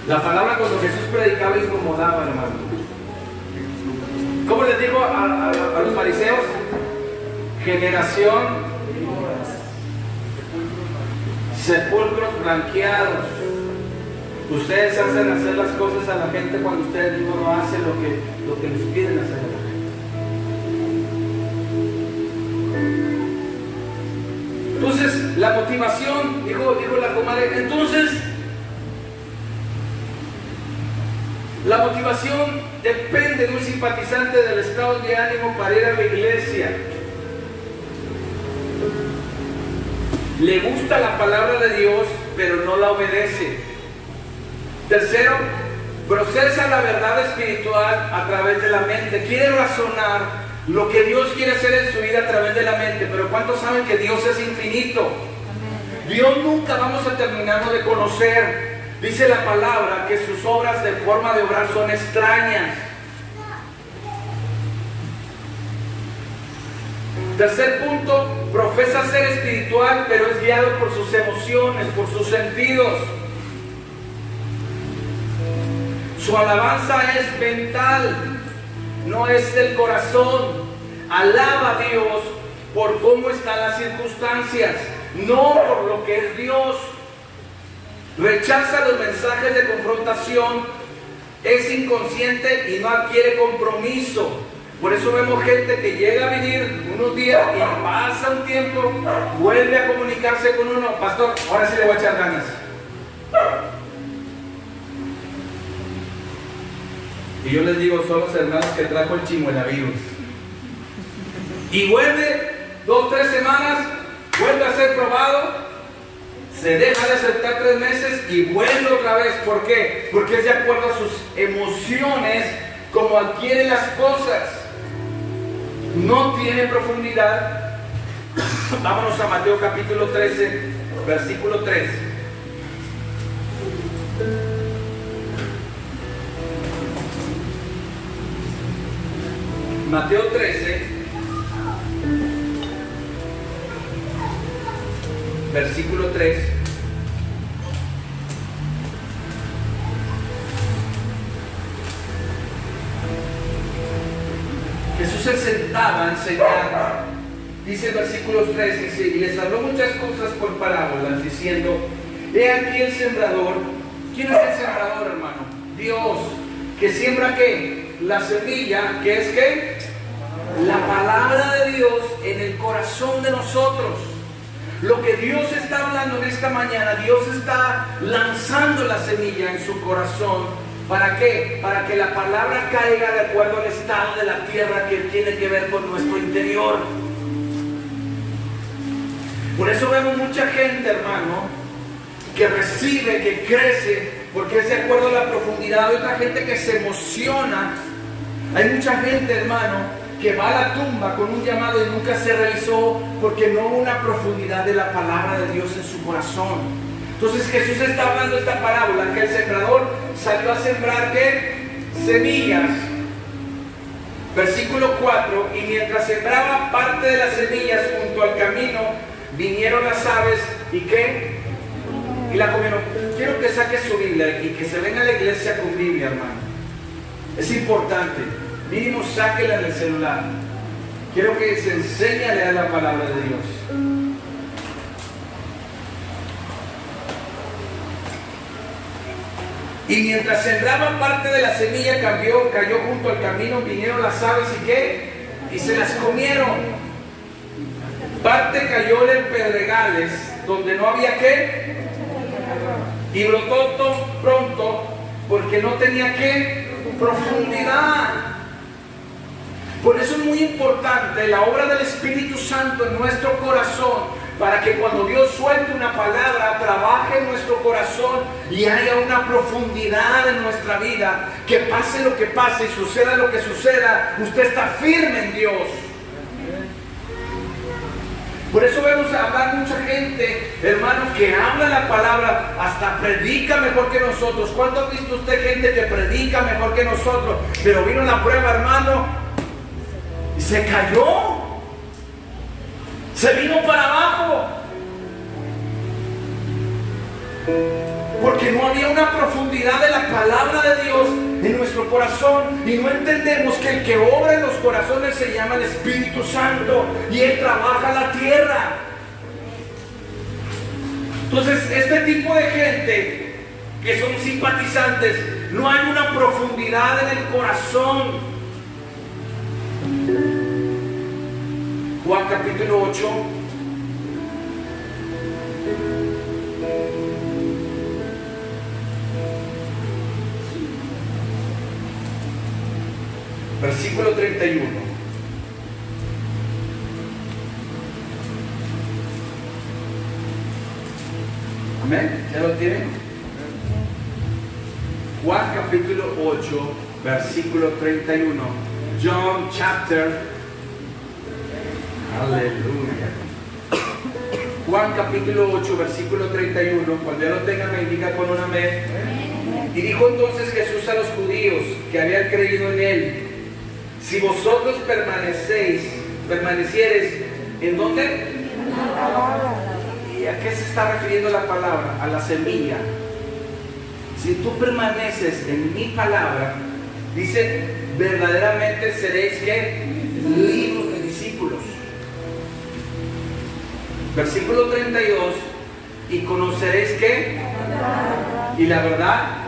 La palabra cuando Jesús predicaba incomodaba, hermano. ¿Cómo les digo a los fariseos? generación, sepulcros blanqueados. Ustedes hacen hacer las cosas a la gente cuando ustedes mismos no hacen lo que les piden hacer a la gente. Entonces, la motivación, dijo la comadre, entonces, la motivación depende de un simpatizante del estado de ánimo para ir a la iglesia. Le gusta la palabra de Dios, pero no la obedece. Tercero, procesa la verdad espiritual a través de la mente. Quiere razonar lo que Dios quiere hacer en su vida a través de la mente, pero ¿cuántos saben que Dios es infinito? Dios nunca vamos a terminarlo de conocer. Dice la palabra que sus obras de forma de obrar son extrañas. Tercer punto, profesa ser espiritual, pero es guiado por sus emociones, por sus sentidos. Su alabanza es mental, no es del corazón. Alaba a Dios por cómo están las circunstancias, no por lo que es Dios. Rechaza los mensajes de confrontación, es inconsciente y no adquiere compromiso. Por eso vemos gente que llega a vivir unos días y pasa un tiempo, vuelve a comunicarse con uno. Pastor, ahora sí le voy a echar ganas. Y yo les digo, son los hermanos que trajo el chimuelavirus. Y vuelve 2 o 3 semanas, vuelve a ser probado, se deja de aceptar 3 meses y vuelve otra vez. ¿Por qué? Porque es de acuerdo a sus emociones como adquiere las cosas. No tiene profundidad. Vámonos a Mateo capítulo 13, versículo 3. Mateo 13, versículo 3. Jesús se sentaba a enseñar. Dice el versículo 3, dice, y les habló muchas cosas por parábolas, diciendo, he aquí el sembrador. ¿Quién es el sembrador, hermano? Dios, que siembra ¿qué? La semilla, que es ¿qué? La palabra de Dios en el corazón de nosotros. Lo que Dios está hablando en esta mañana, Dios está lanzando la semilla en su corazón. ¿Para qué? Para que la palabra caiga de acuerdo al estado de la tierra que tiene que ver con nuestro interior. Por eso vemos mucha gente, hermano, que recibe, que crece, porque es de acuerdo a la profundidad. Hay otra gente que se emociona. Hay mucha gente, hermano, que va a la tumba con un llamado y nunca se realizó porque no hubo una profundidad de la palabra de Dios en su corazón. Entonces Jesús está hablando esta parábola, que el sembrador salió a sembrar ¿qué? Semillas. Versículo 4, y mientras sembraba parte de las semillas junto al camino, vinieron las aves y ¿qué? Y la comieron. Quiero que saque su Biblia y que se venga a la iglesia con Biblia, hermano. Es importante. Mínimo sáquela en el celular. Quiero que se enseñe a leer la palabra de Dios. Y mientras sembraba parte de la semilla, cayó junto al camino, vinieron las aves y ¿qué? Y se las comieron. Parte cayó en pedregales, donde no había ¿qué? Y brotó pronto, porque no tenía ¿qué? Profundidad. Por eso es muy importante la obra del Espíritu Santo en nuestro corazón, para que cuando Dios suelte una palabra, trabaje en nuestro corazón y haya una profundidad en nuestra vida, que pase lo que pase y suceda lo que suceda, usted está firme en Dios. Por eso vemos hablar mucha gente, hermanos, que habla la palabra, hasta predica mejor que nosotros. ¿Cuánto ha visto usted gente que predica mejor que nosotros? Pero vino la prueba, hermano, y se cayó. Se vino para abajo. Porque no había una profundidad de la palabra de Dios en nuestro corazón y no entendemos que el que obra en los corazones se llama el Espíritu Santo y Él trabaja la tierra. Entonces, este tipo de gente que son simpatizantes, no hay una profundidad en el corazón. Juan capítulo 8. Versículo 31. Amén. ¿Ya lo tienen? Juan capítulo 8, versículo 31. John chapter. Aleluya. Juan capítulo 8, versículo 31. Cuando ya lo tengan me indica con un amén. Y dijo entonces Jesús a los judíos que habían creído en Él: si vosotros permaneciereis, ¿en dónde? ¿Y a qué se está refiriendo la palabra? A la semilla. Si tú permaneces en mi palabra, dice, verdaderamente seréis ¿qué? Libros de discípulos. Versículo 32, y conoceréis ¿qué? Y la verdad.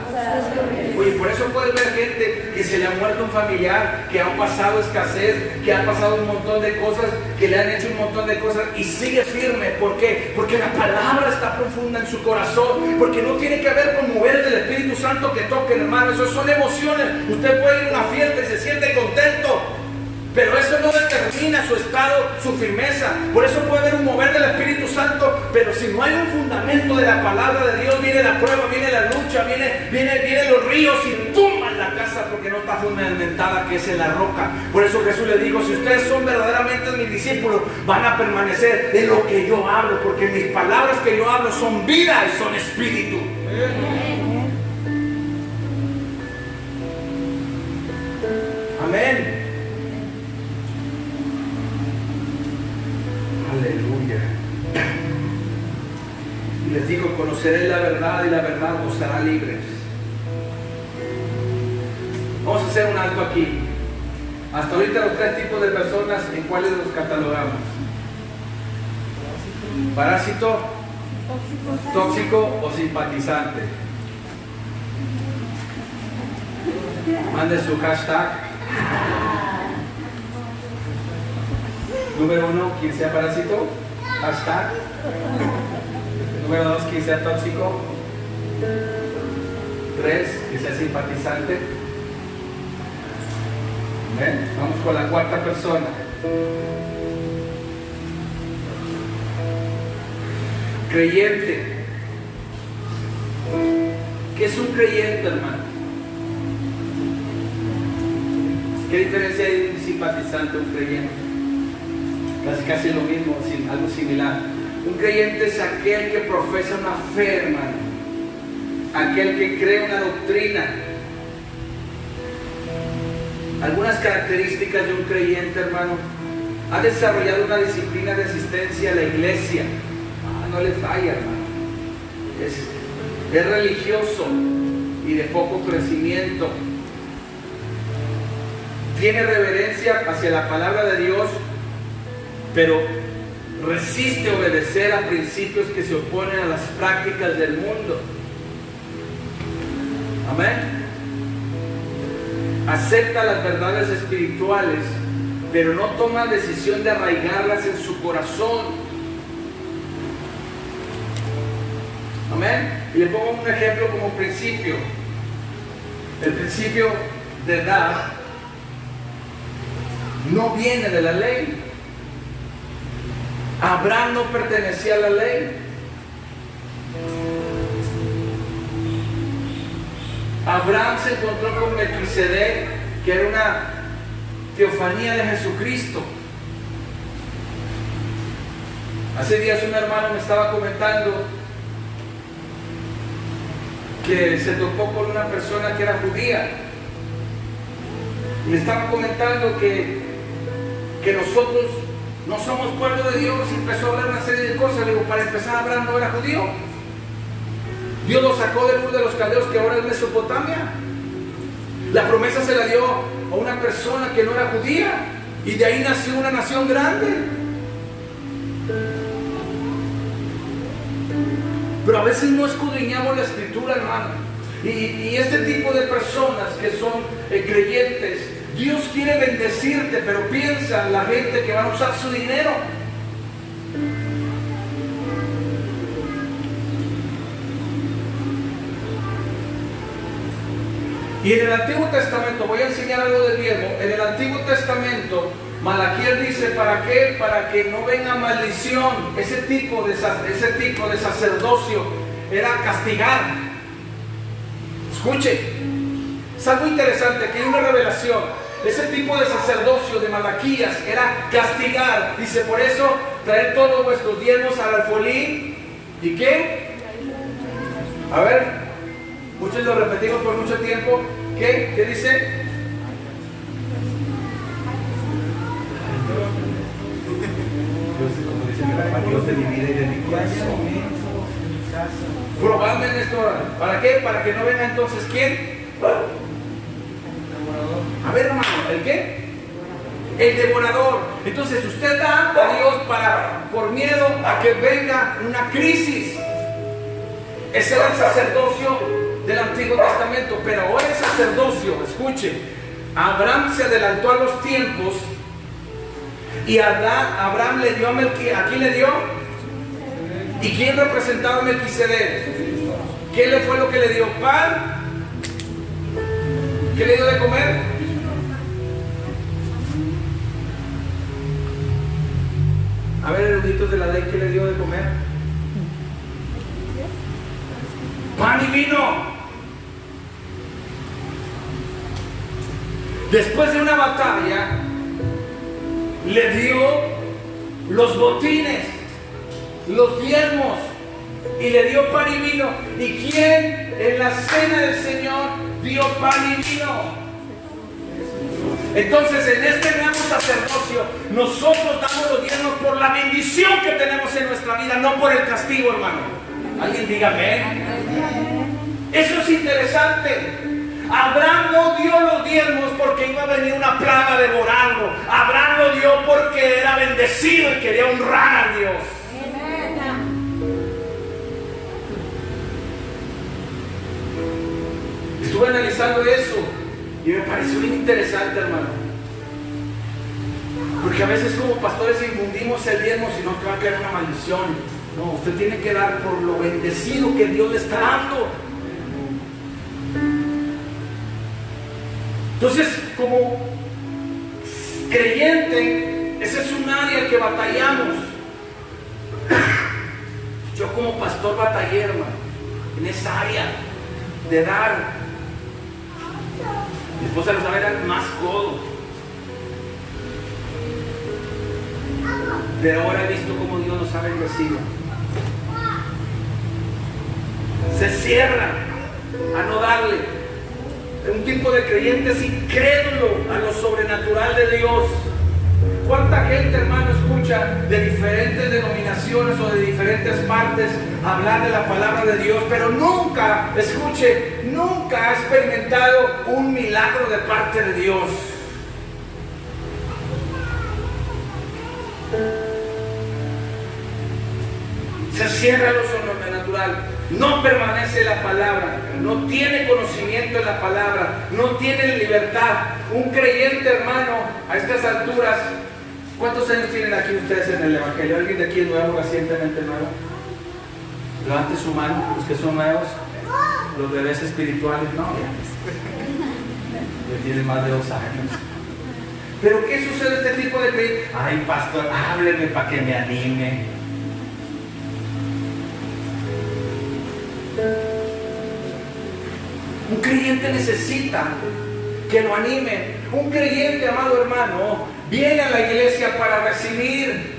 Oye, por eso puedes ver gente que se le ha muerto un familiar, que ha pasado escasez, que ha pasado un montón de cosas, que le han hecho un montón de cosas y sigue firme. ¿Por qué? Porque la palabra está profunda en su corazón, porque no tiene que ver con mover del Espíritu Santo que toquen, hermano. Eso son emociones. Usted puede ir a una fiesta y se siente contento, pero eso no determina su estado, su firmeza. Por eso puede haber un mover del Espíritu Santo, pero si no hay un fundamento de la palabra de Dios, viene la prueba, viene la lucha, vienen los ríos y tumban la casa porque no está fundamentada, que es en la roca. Por eso Jesús le dijo: si ustedes son verdaderamente mis discípulos, van a permanecer en lo que yo hablo, porque mis palabras que yo hablo son vida y son espíritu. Amén. Aleluya. Y les digo, conoceréis la verdad y la verdad os hará libres. Vamos a hacer un alto aquí. Hasta ahorita los tres tipos de personas, ¿en cuáles los catalogamos? Parásito, tóxico o simpatizante. Mande su hashtag. Número 1, quien sea parásito, hashtag. Número 2, quien sea tóxico. 3, quien sea simpatizante. ¿Ven? Vamos con la cuarta persona. Creyente. ¿Qué es un creyente, hermano? ¿Qué diferencia hay de un simpatizante a un creyente? Casi lo mismo, algo similar. Un creyente es aquel que profesa una fe, hermano. Aquel que cree una doctrina. Algunas características de un creyente, hermano: ha desarrollado una disciplina de asistencia a la iglesia. No le falla, hermano. Es religioso y de poco crecimiento. Tiene reverencia hacia la palabra de Dios, pero resiste obedecer a principios que se oponen a las prácticas del mundo. Amén. Acepta las verdades espirituales, pero no toma decisión de arraigarlas en su corazón. Amén. Y le pongo un ejemplo como principio. El principio de dar no viene de la ley. Abraham no pertenecía a la ley. Abraham se encontró con Melquisedec, que era una teofanía de Jesucristo. Hace días un hermano me estaba comentando que se topó con una persona que era judía. Y le estaba comentando que nosotros no somos pueblo de Dios, y empezó a hablar una serie de cosas. Le digo, para empezar, Abraham no era judío. Dios lo sacó del Ur de los Caldeos, que ahora es Mesopotamia. La promesa se la dio a una persona que no era judía, y de ahí nació una nación grande. Pero a veces no escudriñamos la escritura, hermano. Y este tipo de personas que son creyentes, Dios quiere bendecirte, pero piensa en la gente que van a usar su dinero. Y en el Antiguo Testamento, voy a enseñar algo del diezmo. En el Antiguo Testamento, Malaquías dice, ¿para qué? Para que no venga maldición. Ese tipo de sacerdocio era castigar. Escuche, es algo interesante, aquí hay una revelación. Ese tipo de sacerdocio de Malaquías era castigar. Dice, por eso, traer todos vuestros diezmos al alfolí. ¿Y qué? A ver, muchos lo repetimos por mucho tiempo. ¿Qué? ¿Qué dice? Como dice mi papá, Dios te divide de mi corazón. Probablemente esto, ¿para qué? Para que no venga entonces ¿quién? A ver, hermano, ¿el qué? El devorador. Entonces usted da a Dios por miedo a que venga una crisis. Ese era el sacerdocio del Antiguo Testamento. Pero ahora el sacerdocio, escuche, Abraham se adelantó a los tiempos y Abraham le dio a Melquisedec. ¿A quién le dio? ¿Y quién representaba a Melquisedec? ¿Qué le fue lo que le dio? ¿Pan? ¿Qué le dio de comer? A ver, eruditos de la ley, ¿qué le dio de comer? Pan y vino. Después de una batalla, le dio los botines, los diezmos, y le dio pan y vino. ¿Y quién en la cena del Señor dio pan y vino? Entonces, en este nuevo sacerdocio, nosotros damos los diezmos por la bendición que tenemos en nuestra vida, no por el castigo, hermano. Alguien dígame. Eso es interesante. Abraham no dio los diezmos porque iba a venir una plaga a devorarlo. Abraham lo dio porque era bendecido y quería honrar a Dios. Estuve analizando eso y me pareció bien interesante, hermano. Porque a veces como pastores infundimos el diezmo, si no te va a caer una maldición. No, usted tiene que dar por lo bendecido que Dios le está dando. Entonces, como creyente, ese es un área que batallamos. Yo como pastor batallé, hermano, en esa área de dar. Mi esposa lo sabe, era más codo. Pero ahora he visto cómo Dios nos ha bendecido. Se cierra a no darle. Un tipo de creyentes incrédulo a lo sobrenatural de Dios. ¿Cuánta gente, hermano, escucha de diferentes denominaciones o de diferentes partes hablar de la palabra de Dios, pero nunca, escuche, nunca ha experimentado un milagro de parte de Dios? Se cierra lo sobrenatural. No permanece la palabra, no tiene conocimiento en la palabra, no tiene libertad. Un creyente, hermano, a estas alturas, ¿cuántos años tienen aquí ustedes en el Evangelio? ¿Alguien de aquí es nuevo, recientemente nuevo? Levante su mano, los que son nuevos, los bebés espirituales, no, ya tienen más de 2 años. Pero ¿qué sucede este tipo de creyentes? Ay, pastor, hábleme para que me anime. Un creyente necesita que lo anime. Un creyente, amado hermano, viene a la iglesia para recibir.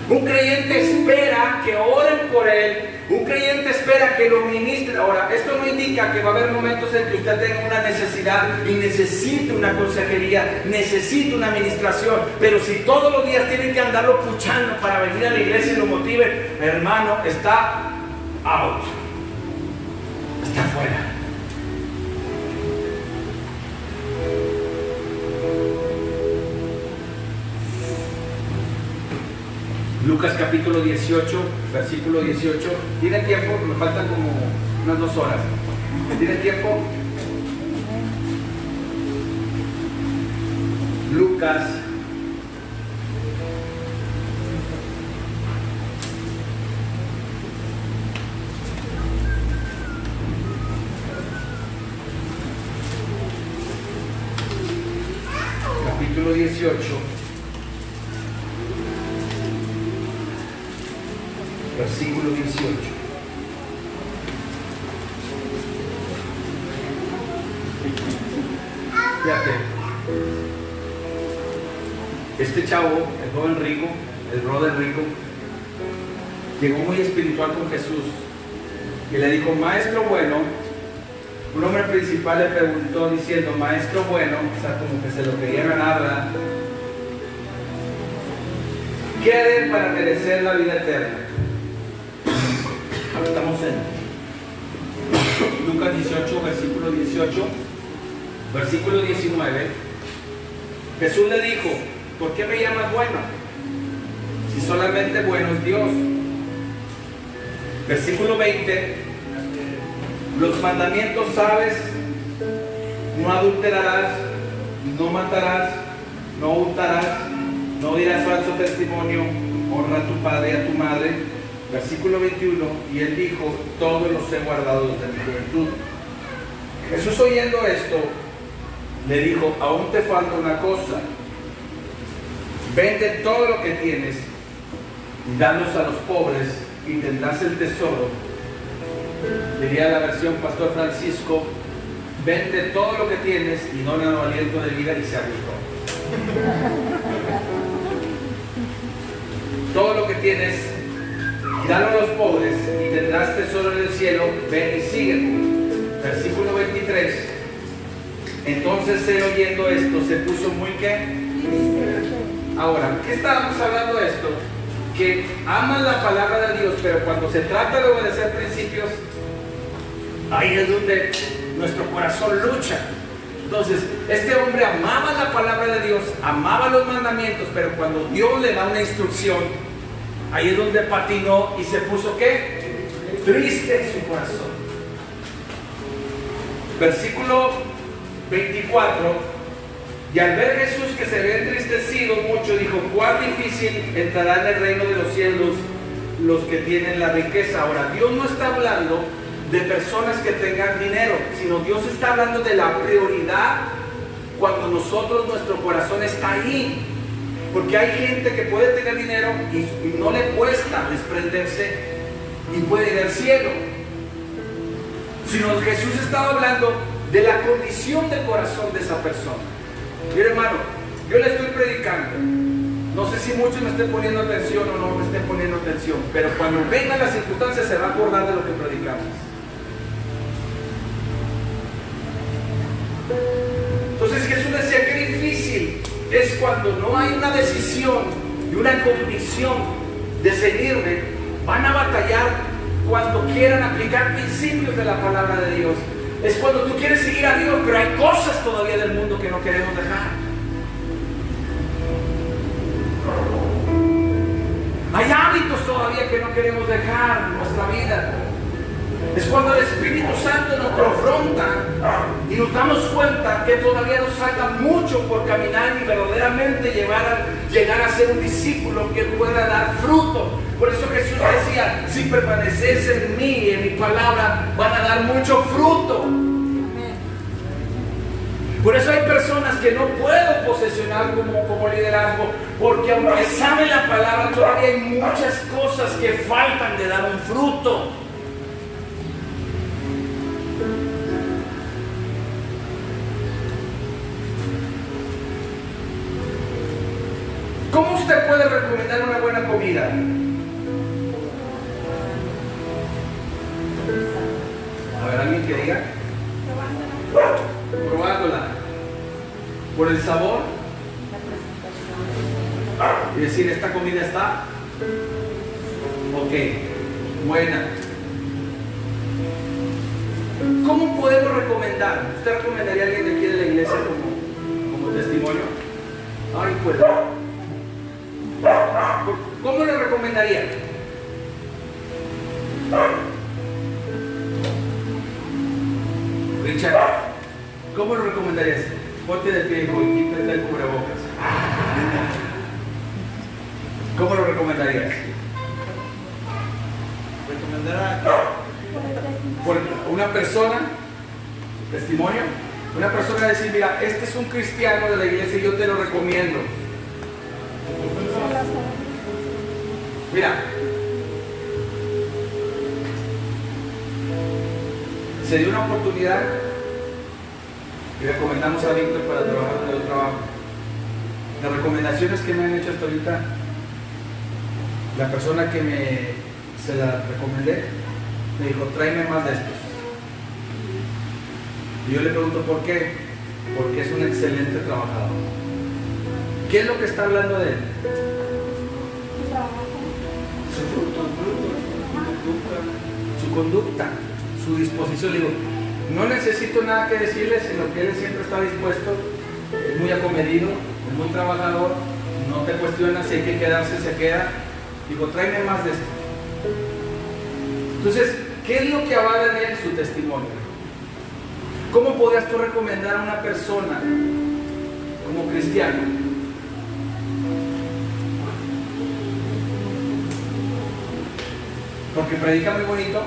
Un creyente espera que oren por él. Un creyente espera que lo ministren. Ahora, esto no indica que va a haber momentos en que usted tenga una necesidad y necesite una consejería, necesite una administración. Pero si todos los días tienen que andarlo puchando para venir a la iglesia y lo motive, hermano, está out. Está fuera. Lucas capítulo 18, versículo 18. ¿Tienen tiempo? Me faltan como unas 2 horas. ¿Tienen tiempo? Lucas capítulo 18, versículo 18. Fíjate, este chavo, el joven rico, el brother rico, llegó muy espiritual con Jesús y le dijo: maestro bueno. Un hombre principal le preguntó diciendo: maestro bueno, o sea, como que se lo quería ganar, ¿verdad? ¿Qué haré para merecer la vida eterna? Estamos en Lucas 18, versículo 18, versículo 19. Jesús le dijo: ¿por qué me llamas bueno? Si solamente bueno es Dios. Versículo 20. Los mandamientos sabes: no adulterarás, no matarás, no hurtarás, no dirás falso testimonio, honra a tu padre y a tu madre. Versículo 21, y él dijo: todos los he guardado desde mi juventud. Jesús, oyendo esto, le dijo: aún te falta una cosa. Vende todo lo que tienes, danos a los pobres y tendrás el tesoro. Diría la versión Pastor Francisco: vende todo lo que tienes y dónalo aliento de vida y sea rico. Todo lo que tienes, dalo a los pobres y tendrás tesoro en el cielo. Ven y sígueme. Versículo 23. Entonces él, oyendo esto, se puso muy ¿qué? Ahora, ¿qué estábamos hablando de esto? Que aman la palabra de Dios, pero cuando se trata de obedecer principios, ahí es donde nuestro corazón lucha. Entonces, este hombre amaba la palabra de Dios, amaba los mandamientos, pero cuando Dios le da una instrucción, ahí es donde patinó y se puso ¿qué? Triste en su corazón. Versículo 24. Y al ver Jesús que se había entristecido mucho, dijo: cuán difícil entrará en el reino de los cielos los que tienen la riqueza. Ahora, Dios no está hablando de personas que tengan dinero, sino Dios está hablando de la prioridad cuando nosotros, nuestro corazón está ahí. Porque hay gente que puede tener dinero y no le cuesta desprenderse y puede ir al cielo. Sino Jesús estaba hablando de la condición del corazón de esa persona. Mire, hermano, yo le estoy predicando. No sé si muchos me estén poniendo atención o no me estén poniendo atención, pero cuando vengan las circunstancias se va a acordar de lo que predicamos. Entonces Jesús decía: qué difícil es cuando no hay una decisión y una convicción de seguirme. Van a batallar cuando quieran aplicar principios de la palabra de Dios. Es cuando tú quieres seguir a Dios, pero hay cosas todavía del mundo que no queremos dejar. Hay hábitos todavía que no queremos dejar en nuestra vida. Es cuando el Espíritu Santo nos confronta y nos damos cuenta que todavía nos falta mucho por caminar y verdaderamente llegar a ser un discípulo que pueda dar fruto. Por eso Jesús decía: si permanecéis en mí y en mi palabra, van a dar mucho fruto. Por eso hay personas que no puedo posesionar como liderazgo, porque aunque saben la palabra, todavía hay muchas cosas que faltan de dar un fruto. ¿Cómo usted puede recomendar una buena comida? A ver, alguien que diga. Probándola. Por el sabor. Y decir: esta comida está ok, buena. ¿Cómo podemos recomendar? ¿Usted recomendaría a alguien de aquí de la iglesia como testimonio? Ay, pues. ¿Cómo lo recomendaría? Richard, ¿cómo lo recomendarías? Ponte de pie, hijo, y quítate el cubrebocas. ¿Cómo lo recomendarías? Recomendar Por una persona, testimonio, una persona decir, mira, este es un cristiano de la iglesia y yo te lo recomiendo. Mira, se dio una oportunidad y recomendamos a Víctor para trabajar donde yo trabajo. Las recomendaciones que me han hecho hasta ahorita, la persona que se la recomendé me dijo, tráeme más de estos. Y yo le pregunto, ¿por qué? Porque es un excelente trabajador. ¿Qué es lo que está hablando de él? Su fruto, su conducta, su disposición. Le digo, no necesito nada que decirle, sino que él siempre está dispuesto, es muy acomedido, es muy trabajador, no te cuestiona, si hay que quedarse, se queda. Digo, tráeme más de esto. Entonces, ¿qué es lo que avala en él? Su testimonio. ¿Cómo podrías tú recomendar a una persona como cristiano? Porque predica muy bonito,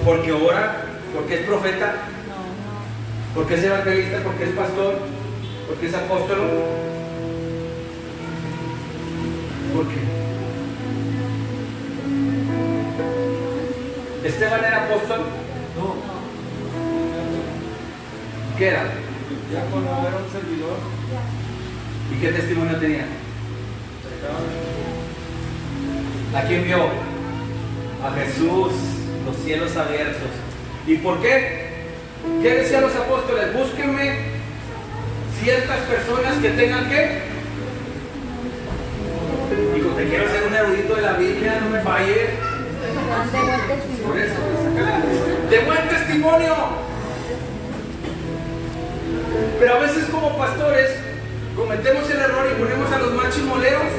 porque ora, porque es profeta, porque es evangelista, porque es pastor, porque es apóstol. ¿Por qué? ¿Esteban era apóstol? No. ¿Qué era? Ya cuando era un servidor. ¿Y qué testimonio tenía? ¿A quién vio? A Jesús, los cielos abiertos. ¿Y por qué? ¿Qué decían los apóstoles? Búsquenme ciertas personas que tengan ¿qué? Digo, te quiero ser un erudito de la Biblia, no me falles. Por eso, de buen testimonio. Pero a veces como pastores cometemos el error y ponemos a los más chimoleros.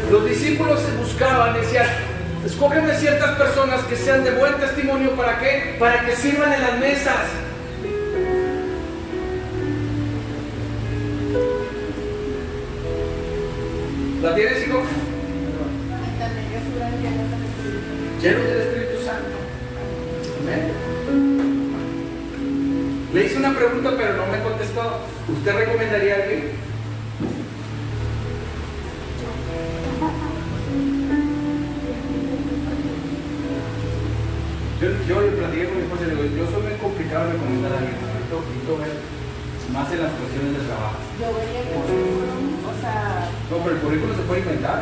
Los discípulos se buscaban, decían, escógeme ciertas personas que sean de buen testimonio. ¿Para qué? Para que sirvan en las mesas. ¿La tienes, hijo? Lleno del Espíritu Santo. Amén. Le hice una pregunta, pero no me contestó. ¿Usted recomendaría a alguien? Yo le platiqué con mi esposa y le digo, yo soy muy complicado de recomendar a alguien. Necesito ver más en las cuestiones de trabajo. Yo vería el currículum, o sea... No, pero el currículum se puede inventar.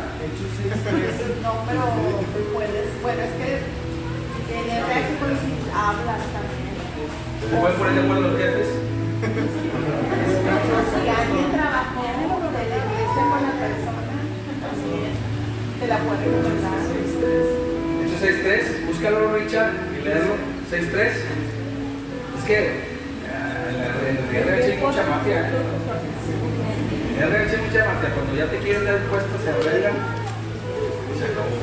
No, pero puedes... Bueno, es que en el artículo sí hablas también. ¿Se pueden poner de acuerdo los jefes? Si alguien trabajó de la iglesia con la persona, así te la puede recomendar. Hecho 6.3, búscalo, Richard, y léelo. 6.3. Es que en RH hay mucha mafia. En RH hay mucha mafia. Cuando ya te quieren dar el puesto, se arreglan y se acabó.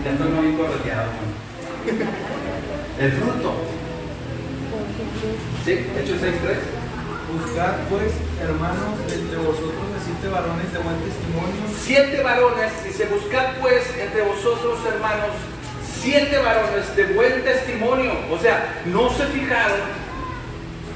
Ya estoy muy correteado. El fruto. Sí, Hechos 6.3. Buscad pues, hermanos, entre vosotros a 7 varones de buen testimonio. 7 varones, dice, buscad pues entre vosotros, hermanos, 7 varones de buen testimonio. O sea, no se fijaron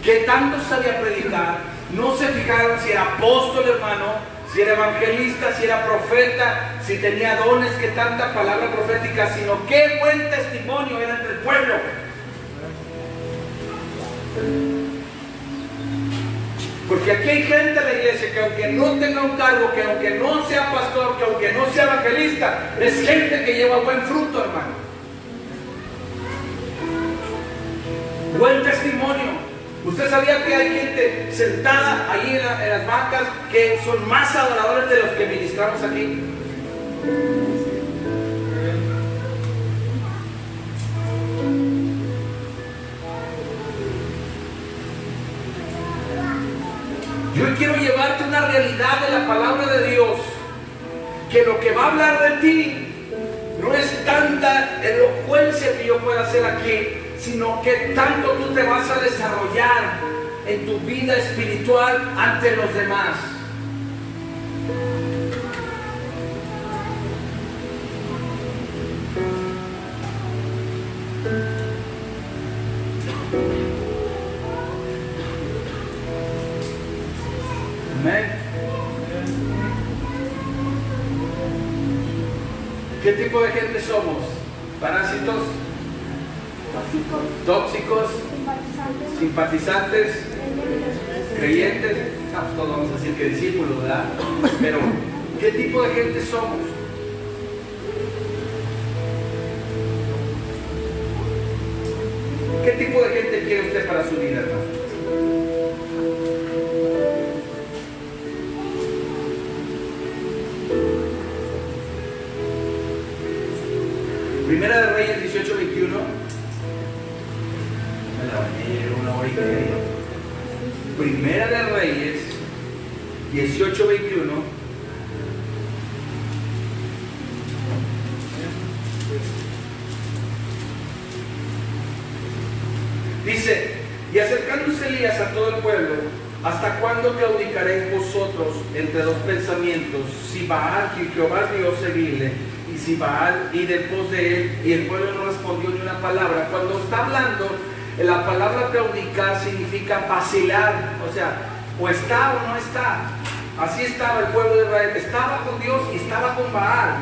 que tanto sabía predicar, no se fijaron si era apóstol, hermano, si era evangelista, si era profeta, si tenía dones, que tanta palabra profética, sino qué buen testimonio era entre el pueblo. Porque aquí hay gente en la iglesia que aunque no tenga un cargo, que aunque no sea pastor, que aunque no sea evangelista, es gente que lleva buen fruto, hermano. Buen testimonio. ¿Usted sabía que hay gente sentada allí en las bancas que son más adoradores de los que ministramos aquí? Yo quiero llevarte una realidad de la palabra de Dios, que lo que va a hablar de ti no es tanta elocuencia que yo pueda hacer aquí, sino que tanto tú te vas a desarrollar en tu vida espiritual ante los demás. Amén. ¿Qué tipo de gente somos? ¿Parásitos? ¿Tóxicos? ¿Simpatizantes? ¿Creyentes? Pues todos vamos a decir que discípulos, ¿verdad? Pero, ¿qué tipo de gente somos? ¿Qué tipo de gente quiere usted para su vida, hermano? Primera de Reyes 18:21. Me la bañé una hora y media. Primera de Reyes 18:21. Dice: y acercándose Elías a todo el pueblo, ¿hasta cuándo claudicaréis vosotros entre dos pensamientos? Si Baal, que Jehová Dios, seguirle, y si Baal, y después de él. Y el pueblo no respondió ni una palabra. Cuando está hablando, la palabra claudicar significa vacilar, o sea, o está o no está. Así estaba el pueblo de Israel, estaba con Dios y estaba con Baal.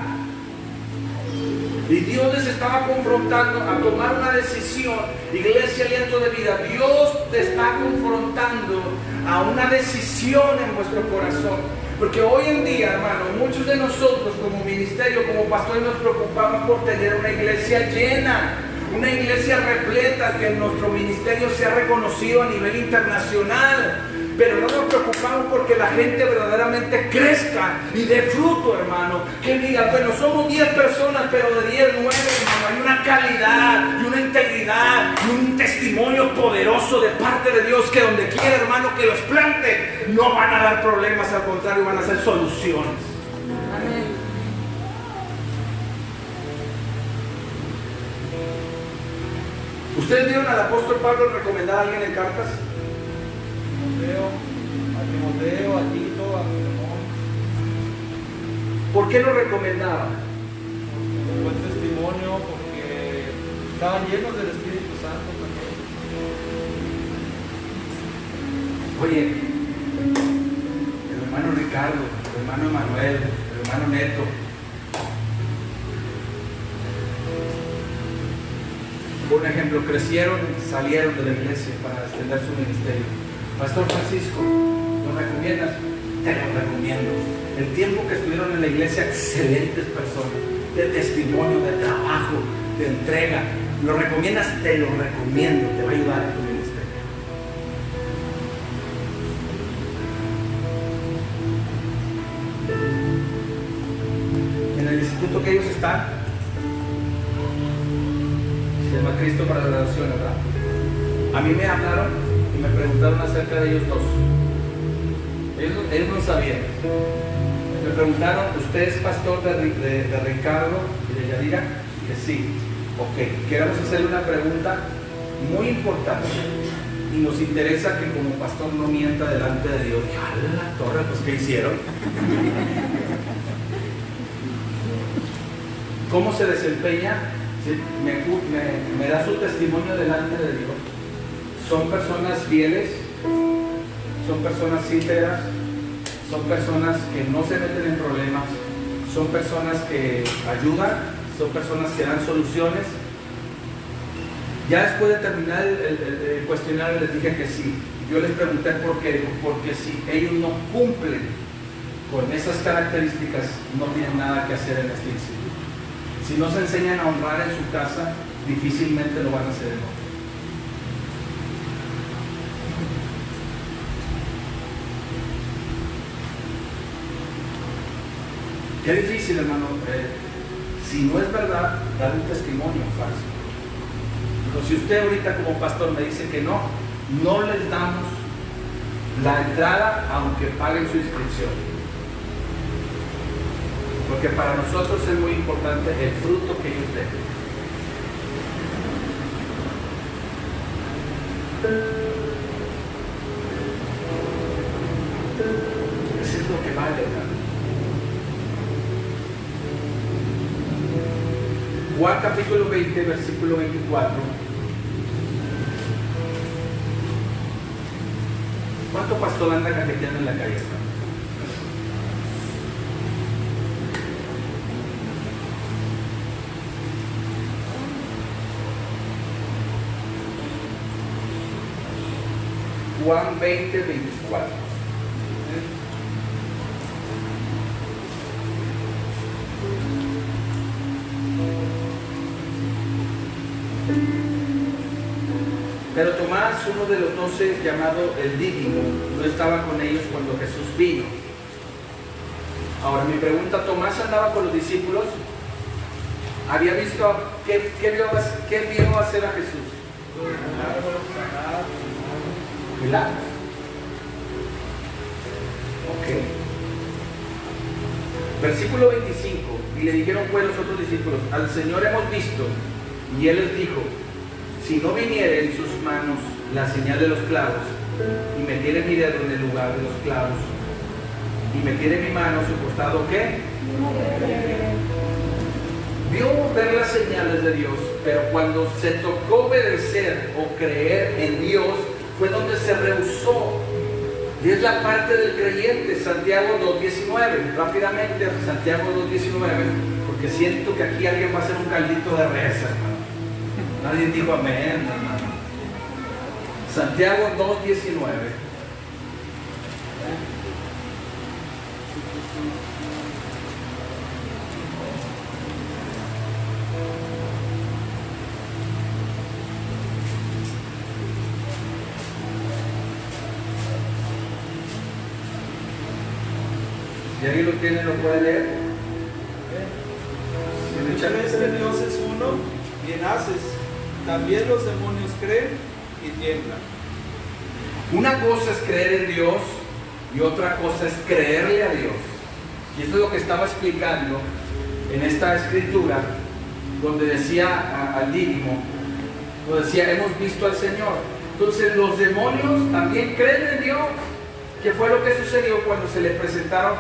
Y Dios les estaba confrontando a tomar una decisión. Iglesia Aliento de Vida, Dios te está confrontando a una decisión en vuestro corazón. Porque hoy en día, hermano, muchos de nosotros como ministerio, como pastores, nos preocupamos por tener una iglesia llena, una iglesia repleta, que nuestro ministerio sea reconocido a nivel internacional. Pero no nos preocupamos porque la gente verdaderamente crezca y dé fruto, hermano. Que diga, bueno, somos 10 personas, pero de 10, 9, hermano, hay una calidad y una integridad y un testimonio poderoso de parte de Dios, que donde quiera, hermano, que los plante, no van a dar problemas, al contrario, van a ser soluciones. Amén. ¿Ustedes vieron al apóstol Pablo recomendar a alguien en cartas? A Timoteo, a Tito, a Filemón. ¿Por qué lo recomendaba? Buen testimonio, porque estaban llenos del Espíritu Santo también. Oye, el hermano Ricardo, el hermano Emanuel, el hermano Neto, por ejemplo, crecieron, salieron de la iglesia para extender su ministerio. Pastor Francisco, ¿lo recomiendas? Te lo recomiendo. El tiempo que estuvieron en la iglesia, excelentes personas, de testimonio, de trabajo, de entrega. ¿Lo recomiendas? Te lo recomiendo. Te va a ayudar en tu ministerio. En el instituto que ellos están, se llama Cristo para la Nación, ¿verdad? A mí me hablaron y me preguntaron acerca de ellos dos. Ellos no sabían. Me preguntaron, ¿usted es pastor de Ricardo y de Yadira? Que sí. Ok, queremos hacerle una pregunta muy importante y nos interesa que como pastor no mienta delante de Dios. ¡Jala la torre! Pues ¿qué hicieron? ¿Cómo se desempeña? ¿Sí? Me da su testimonio delante de Dios. Son personas fieles, son personas sinceras, son personas que no se meten en problemas, son personas que ayudan, son personas que dan soluciones. Ya después de terminar el cuestionario les dije que sí. Yo les pregunté por qué. Porque si ellos no cumplen con esas características, no tienen nada que hacer en este instituto. Si no se enseñan a honrar en su casa, difícilmente lo van a hacer en otro. Qué difícil, hermano, si no es verdad, dar un testimonio falso. Pero si usted ahorita como pastor me dice que no les damos la entrada aunque paguen su inscripción. Porque para nosotros es muy importante el fruto que ellos den. Eso es lo que vale, hermano. Juan capítulo 20, versículo 24. ¿Cuánto pastor anda cajeteando en la calle, hermano? Juan 20, 24. Pero Tomás, uno de los 12, llamado el Dídimo, no estaba con ellos cuando Jesús vino. Ahora mi pregunta, ¿Tomás andaba con los discípulos? ¿Había visto qué vio hacer a Jesús? Milagros. Ok. Versículo 25. Y le dijeron pues los otros discípulos: al Señor hemos visto. Y él les dijo: si no viniere en sus manos la señal de los clavos, y metiere mi dedo en el lugar de los clavos, y metiere mi mano en su costado, ¿qué? Vio ver las señales de Dios, pero cuando se tocó obedecer o creer en Dios, fue donde se rehusó. Y es la parte del creyente. Santiago 2.19. Rápidamente, Santiago 2.19, porque siento que aquí alguien va a hacer un caldito de res, hermano. Nadie dijo amén, hermano. Santiago 2.19. Si alguien lo tiene, lo puede leer. Si crees que Dios es uno, bien haces. También los demonios creen y tiemblan. Una cosa es creer en Dios y otra cosa es creerle a Dios. Y eso es lo que estaba explicando en esta escritura, donde decía al Dídimo, donde decía: hemos visto al Señor. Entonces los demonios también creen en Dios. ¿Qué fue lo que sucedió cuando se le presentaron?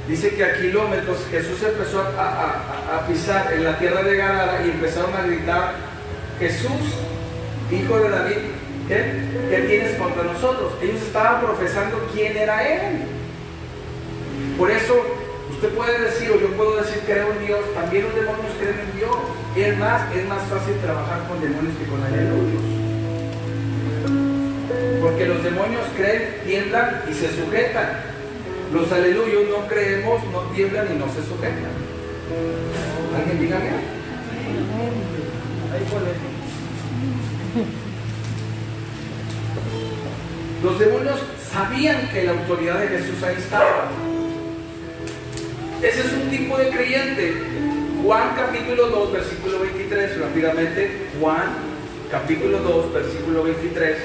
Dice que a kilómetros Jesús empezó a pisar en la tierra de Gadara y empezaron a gritar: Jesús, hijo de David, ¿qué tienes contra nosotros? Ellos estaban profesando quién era Él. Por eso usted puede decir, o yo puedo decir, creo en Dios. También los demonios creen en Dios. Es más fácil trabajar con demonios que con aleluyos, porque los demonios creen, tiemblan y se sujetan. Los aleluyos no creemos, no tiemblan y no se sujetan. ¿Alguien dígame? Ahí los demonios sabían que la autoridad de Jesús ahí estaba. Ese es un tipo de creyente. Juan capítulo 2, versículo 23, rápidamente. Juan capítulo 2, versículo 23.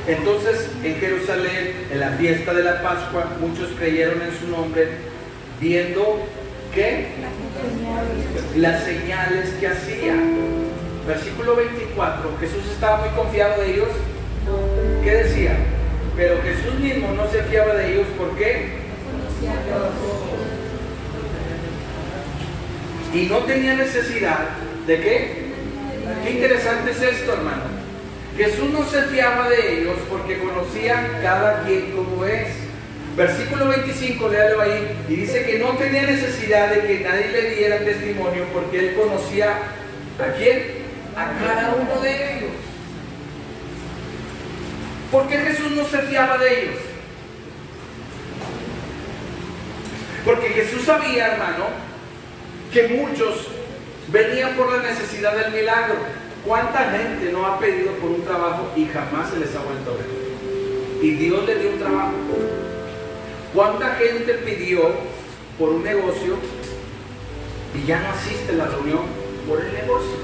Entonces en Jerusalén, en la fiesta de la Pascua, muchos creyeron en su nombre, viendo ¿qué? Las señales que hacía. Versículo 24. Jesús estaba muy confiado de ellos. ¿Qué decía? Pero Jesús mismo no se fiaba de ellos. ¿Por qué? Y no tenía necesidad de ¿qué? Qué interesante es esto, hermano. Jesús no se fiaba de ellos porque conocía cada quien como es. Versículo 25, léalo ahí, y dice que no tenía necesidad de que nadie le diera testimonio porque él conocía ¿a quién? A cada uno de ellos. ¿Por qué Jesús no se fiaba de ellos? Porque Jesús sabía, hermano, que muchos venían por la necesidad del milagro. ¿Cuánta gente no ha pedido por un trabajo y jamás se les ha vuelto a ver? Y Dios le dio un trabajo. ¿Cuánta gente pidió por un negocio y ya no asiste a la reunión por el negocio?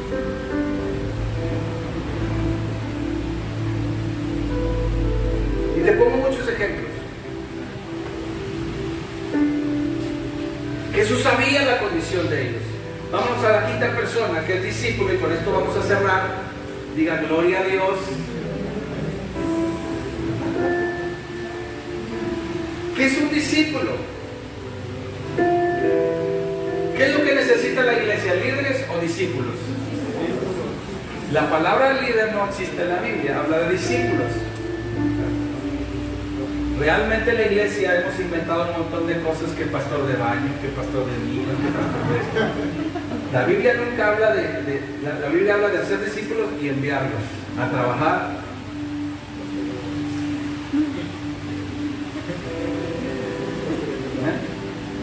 Y te pongo muchos ejemplos. Jesús sabía la condición de ellos. Vamos a la quinta persona, que es discípulo, y con esto vamos a cerrar. Diga gloria a Dios. ¿Qué es un discípulo? ¿Qué es lo que necesita la iglesia? ¿Líderes o discípulos? La palabra líder no existe en la Biblia, habla de discípulos. Realmente en la iglesia hemos inventado un montón de cosas, que pastor de baño, que pastor de niños, que pastor de esto. La Biblia nunca habla la Biblia habla de hacer discípulos y enviarlos a trabajar.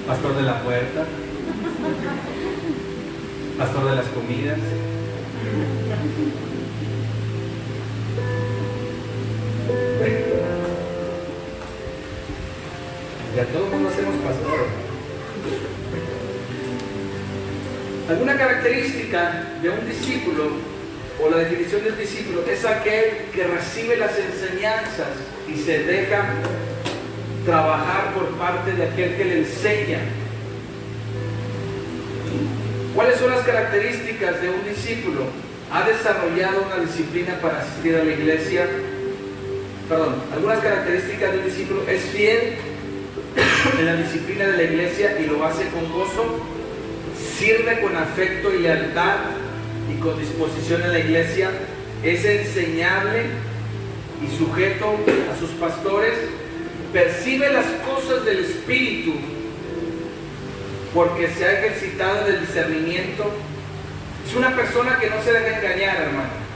Pastor de la puerta, pastor de las comidas. Ya todo el mundo hacemos pastor. Alguna característica de un discípulo, o la definición del discípulo, es aquel que recibe las enseñanzas y se deja trabajar por parte de aquel que le enseña. ¿Cuáles son las características de un discípulo? Ha desarrollado una disciplina para asistir a la iglesia. Algunas características de un discípulo: es fiel en la disciplina de la iglesia y lo hace con gozo, sirve con afecto y lealtad y con disposición en la iglesia, es enseñable y sujeto a sus pastores, percibe las cosas del Espíritu porque se ha ejercitado en el discernimiento. Es una persona que no se deja engañar, hermano.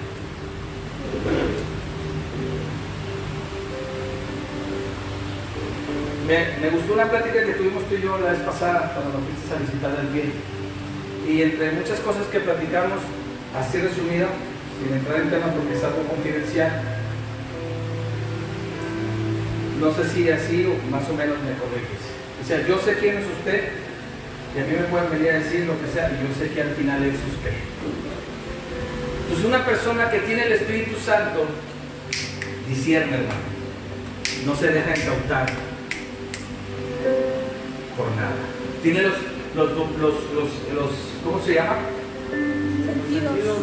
Me gustó una plática que tuvimos tú y yo la vez pasada cuando nos fuiste a visitar al pie. Y entre muchas cosas que platicamos, así resumido, sin entrar en tema porque es algo confidencial, no sé si así o más o menos me corriges. O sea, yo sé quién es usted y a mí me pueden venir a decir lo que sea, y yo sé que al final es usted. Entonces, una persona que tiene el Espíritu Santo discierne, hermano, no se deja incautar por nada. Tiene los ¿cómo se llama?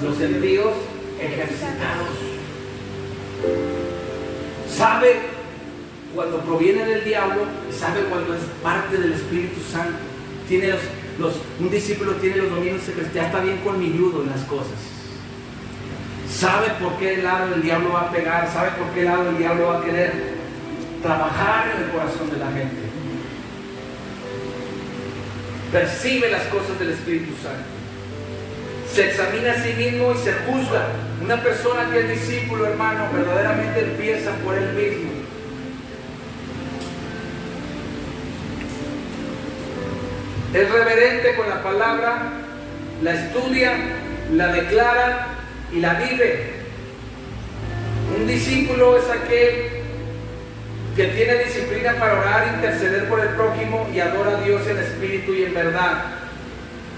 Los sentidos ejercitados. Sabe cuando proviene del diablo y sabe cuando es parte del Espíritu Santo. Tiene un discípulo tiene los dominios secretos, ya está bien colmilludo en las cosas. Sabe por qué lado el diablo va a pegar, sabe por qué lado el diablo va a querer trabajar en el corazón de la gente. Percibe las cosas del Espíritu Santo. Se examina a sí mismo y se juzga. Una persona que es discípulo, hermano, verdaderamente empieza por él mismo. Es reverente con la palabra, la estudia, la declara y la vive. Un discípulo es aquel que tiene disciplina para orar, interceder por el prójimo y adora a Dios en espíritu y en verdad.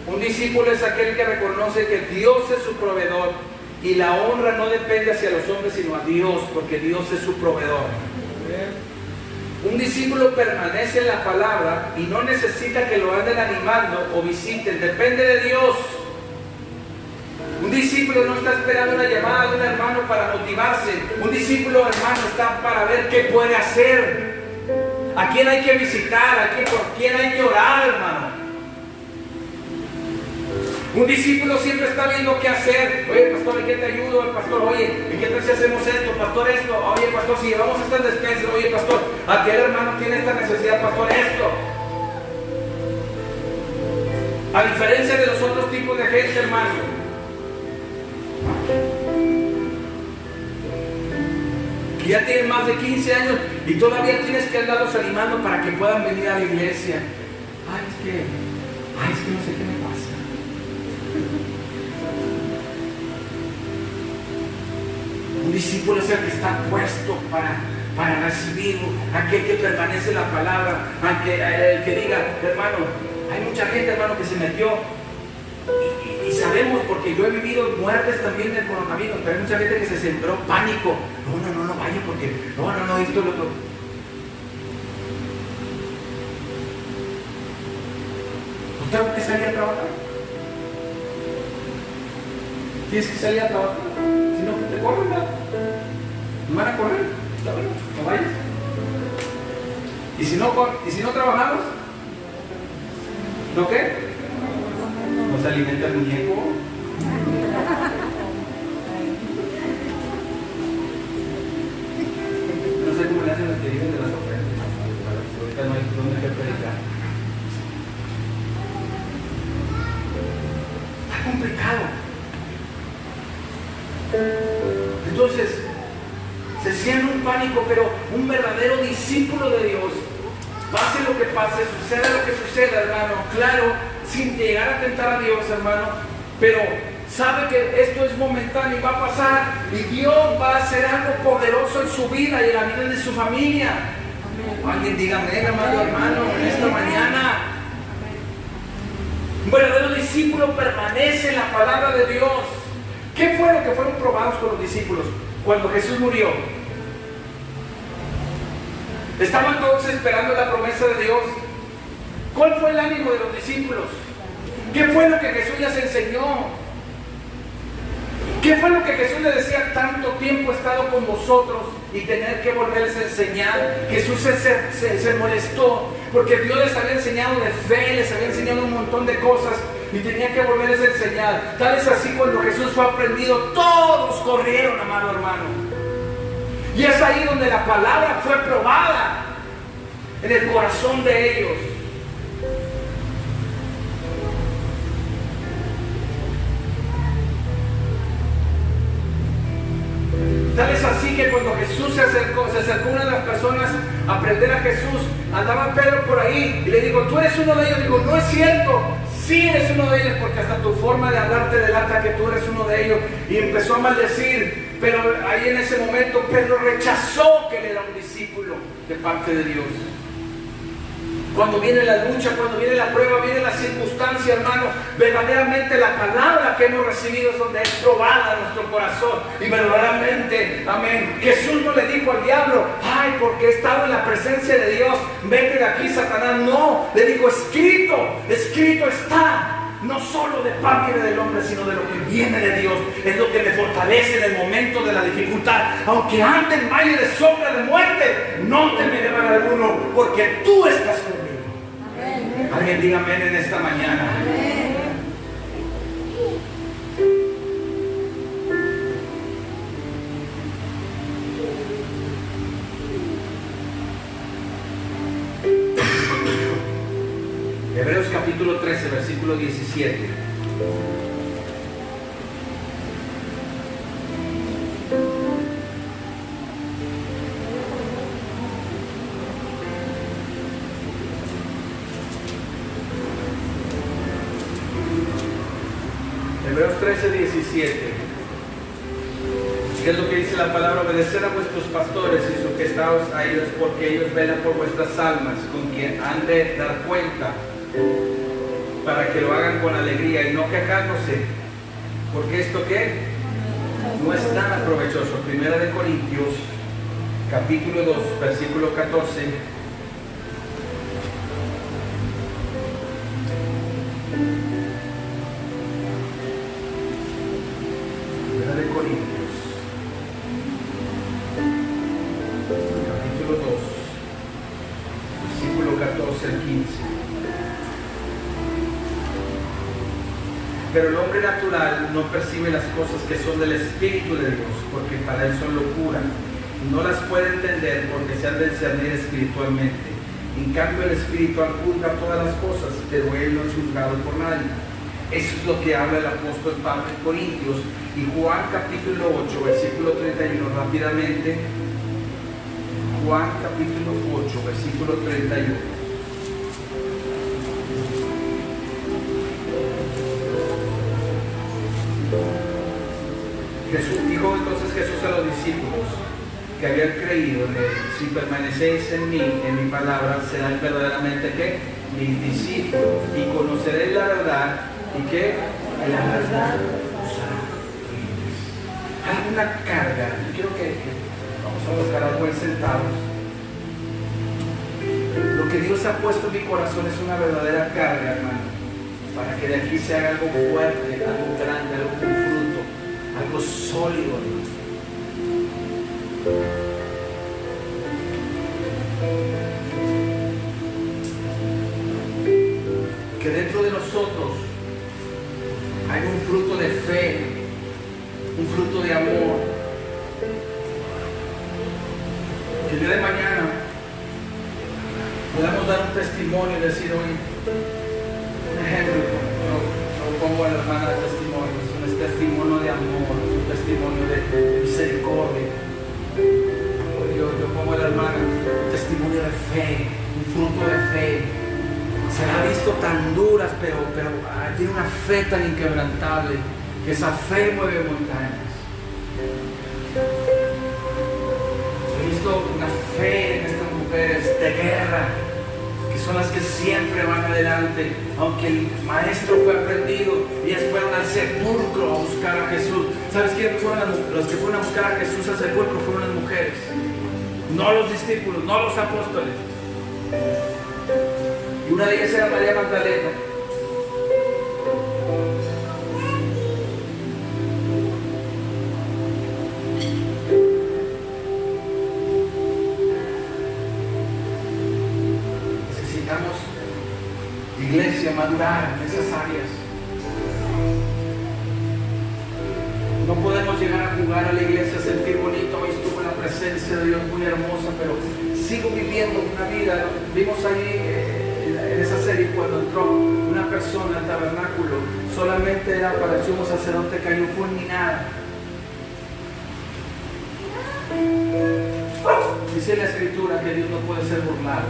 Un discípulo es aquel que reconoce que Dios es su proveedor y la honra no depende hacia los hombres sino a Dios, porque Dios es su proveedor. Un discípulo permanece en la palabra y no necesita que lo anden animando o visiten, depende de Dios. Un discípulo no está esperando una llamada de un hermano para motivarse. Un discípulo, hermano, está para ver qué puede hacer, a quién hay que visitar, por quién hay que orar, hermano. Un discípulo siempre está viendo qué hacer. Oye, pastor, ¿en qué te ayudo? El pastor, oye, ¿en qué tal si hacemos esto? Pastor, esto. Oye, pastor, si llevamos estas despensas. Oye, pastor, aquel hermano tiene esta necesidad. Pastor, esto. A diferencia de los otros tipos de gente, hermano, que ya tienen más de 15 años y todavía tienes que andarlos animando para que puedan venir a la iglesia. Ay, es que no sé qué me pasa. Un discípulo es el que está puesto para recibir, aquel que permanece en la palabra, el que diga, hermano, hay mucha gente, hermano, que se metió y sabemos, porque yo he vivido muertes también del coronavirus, pero hay mucha gente que se sembró pánico. No vaya porque, esto, lo otro. ¿No tengo que salir a trabajar? Tienes que salir a trabajar, si no te corren, no van a correr, está bien, no vayas. Y si no trabajamos, ¿no qué? ¿Nos alimenta el muñeco? No sé cómo le hacen los que viven de las ofrendas. Ahorita no hay dónde que predicar. Está complicado. Entonces, se siente un pánico, pero un verdadero discípulo de Dios, pase lo que pase, suceda lo que suceda, hermano, claro, sin llegar a tentar a Dios, hermano, pero sabe que esto es momentáneo y va a pasar, y Dios va a hacer algo poderoso en su vida y en la vida de su familia. Amén. Alguien diga amén, amado hermano, en esta mañana. Un verdadero discípulo permanece en la palabra de Dios. ¿Qué fue lo que fueron probados con los discípulos cuando Jesús murió? Estaban todos esperando la promesa de Dios. ¿Cuál fue el ánimo de los discípulos? ¿Qué fue lo que Jesús les enseñó? ¿Qué fue lo que Jesús les decía? Tanto tiempo he estado con vosotros y tener que volverles a enseñar. Jesús se molestó porque Dios les había enseñado de fe, les había enseñado un montón de cosas y tenía que volverles a enseñar. Tal es así, cuando Jesús fue aprendido, todos corrieron, amado hermano. Y es ahí donde la palabra fue probada en el corazón de ellos. Tal es así que cuando Jesús se acercó una de las personas a aprender a Jesús, andaba Pedro por ahí y le dijo, ¿tú eres uno de ellos? Digo, no es cierto, sí eres uno de ellos, porque hasta tu forma de hablar te delata que tú eres uno de ellos. Y empezó a maldecir, pero ahí en ese momento Pedro rechazó que él era un discípulo de parte de Dios. Cuando viene la lucha, cuando viene la prueba, viene la circunstancia, hermano, verdaderamente la palabra que hemos recibido es donde es probada nuestro corazón. Y verdaderamente, amén, Jesús no le dijo al diablo, ay, porque he estado en la presencia de Dios, vete de aquí, Satanás. No, le dijo, escrito está. No solo de parte del hombre, sino de lo que viene de Dios. Es lo que me fortalece en el momento de la dificultad. Aunque ande en valle de sombra de muerte, no temeré mal alguno, porque tú estás conmigo. Amén. Alguien diga amén en esta mañana. Amén. Hebreos capítulo 13, versículo 17. Hebreos 13, 17. ¿Qué es lo que dice la palabra? Obedecer a vuestros pastores y sujetaos a ellos, porque ellos velan por vuestras almas, con quien han de dar cuenta, para que lo hagan con alegría y no quejándose, porque esto ¿qué? No es nada provechoso. Primera de Corintios capítulo 2 versículo 14. Primera de Corintios capítulo 2 versículo 14 al 15. Pero el hombre natural no percibe las cosas que son del Espíritu de Dios, porque para él son locura. No las puede entender porque se han de discernir espiritualmente. En cambio, el espiritual juzga todas las cosas, pero él no es juzgado por nadie. Eso es lo que habla el apóstol Pablo en Corintios. Y Juan capítulo 8, versículo 31, rápidamente. Juan capítulo 8, versículo 31. Dijo entonces Jesús a los discípulos que habían creído en él: si permanecéis en mí, en mi palabra, serán verdaderamente ¿qué? Mis discípulos, y conoceréis la verdad, y que la verdad os hará libres. Hay una carga. Yo quiero que vamos a buscar algo en sentados. Lo que Dios ha puesto en mi corazón es una verdadera carga, hermano, para que de aquí se haga algo fuerte, algo grande, algo con fruto, algo sólido, hermano. Que dentro de nosotros hay un fruto de fe, un fruto de amor. Que el día de mañana podamos dar un testimonio y decir: oye, un ejemplo, yo pongo a la hermana de testimonio, es un testimonio de amor, es un testimonio de misericordia. Yo pongo a la hermana un testimonio de fe, un fruto de fe. Se la ha visto tan duras, pero tiene una fe tan inquebrantable, que esa fe mueve montañas. He visto una fe en estas mujeres de guerra, que son las que siempre van adelante, aunque el maestro fue aprendido y ellas fueron al sepulcro a buscar a Jesús. ¿Sabes quiénes fueron los que fueron a buscar a Jesús al sepulcro? Fueron las mujeres, no los discípulos, no los apóstoles. Y una de ellas era María Magdalena. Necesitamos, iglesia, madurar en esas áreas. No podemos llegar a jugar a la iglesia, sentir bonito. Hoy estuvo en la presencia de Dios muy hermosa, pero sigo viviendo una vida. Vimos ahí en esa serie cuando entró una persona al tabernáculo, solamente era para el sumo sacerdote, cayó fulminada. Dice la escritura que Dios no puede ser burlado.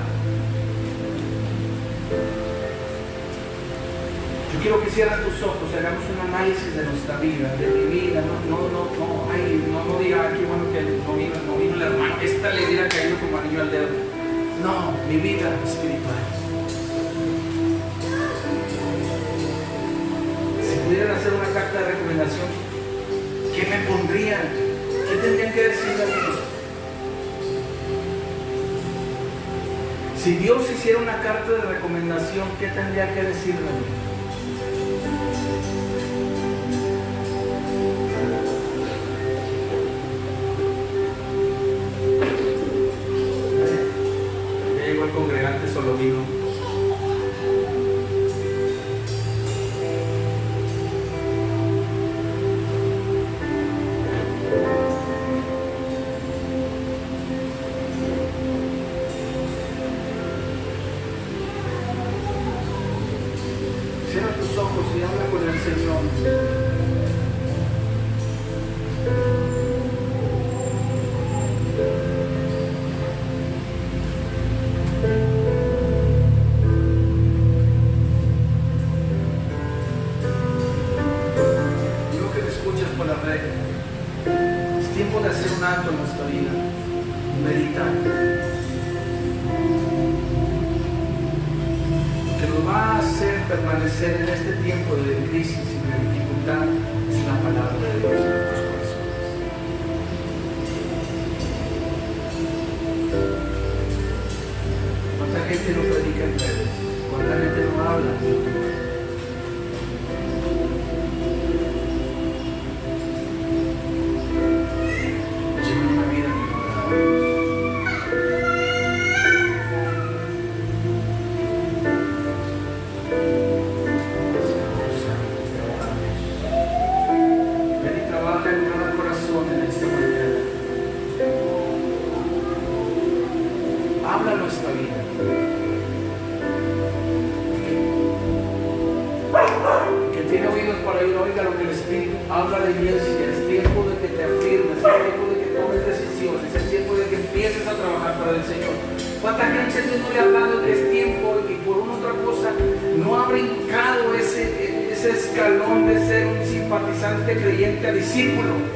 Yo quiero que cierres tus ojos y hagamos un análisis de nuestra vida, de mi vida. No diga aquí, bueno, que no vino el hermano, esta le hubiera caído como anillo al dedo. No, mi vida espiritual. Si pudieran hacer una carta de recomendación, ¿qué me pondrían? ¿Qué tendrían que decirle a mí? Si Dios hiciera una carta de recomendación, ¿qué tendría que decirle a mí? Solo vino. Cierra tus ojos y habla con el Señor. Es tiempo de hacer un acto en nuestra vida, meditar. Lo que nos va a hacer permanecer en este tiempo de crisis y de dificultad es la palabra de Dios en nuestros corazones. ¿Cuánta gente no predica en redes? ¿Cuánta gente no habla en YouTube? Habla nuestra vida. Que tiene oídos para oír, oiga lo que el Espíritu habla a la iglesia. Es tiempo de que te afirmes, es tiempo de que tomes decisiones, es tiempo de que empieces a trabajar para el Señor. ¿Cuánta gente Dios no le ha hablado que es tiempo y por una otra cosa no ha brincado ese escalón de ser un simpatizante creyente a discípulo?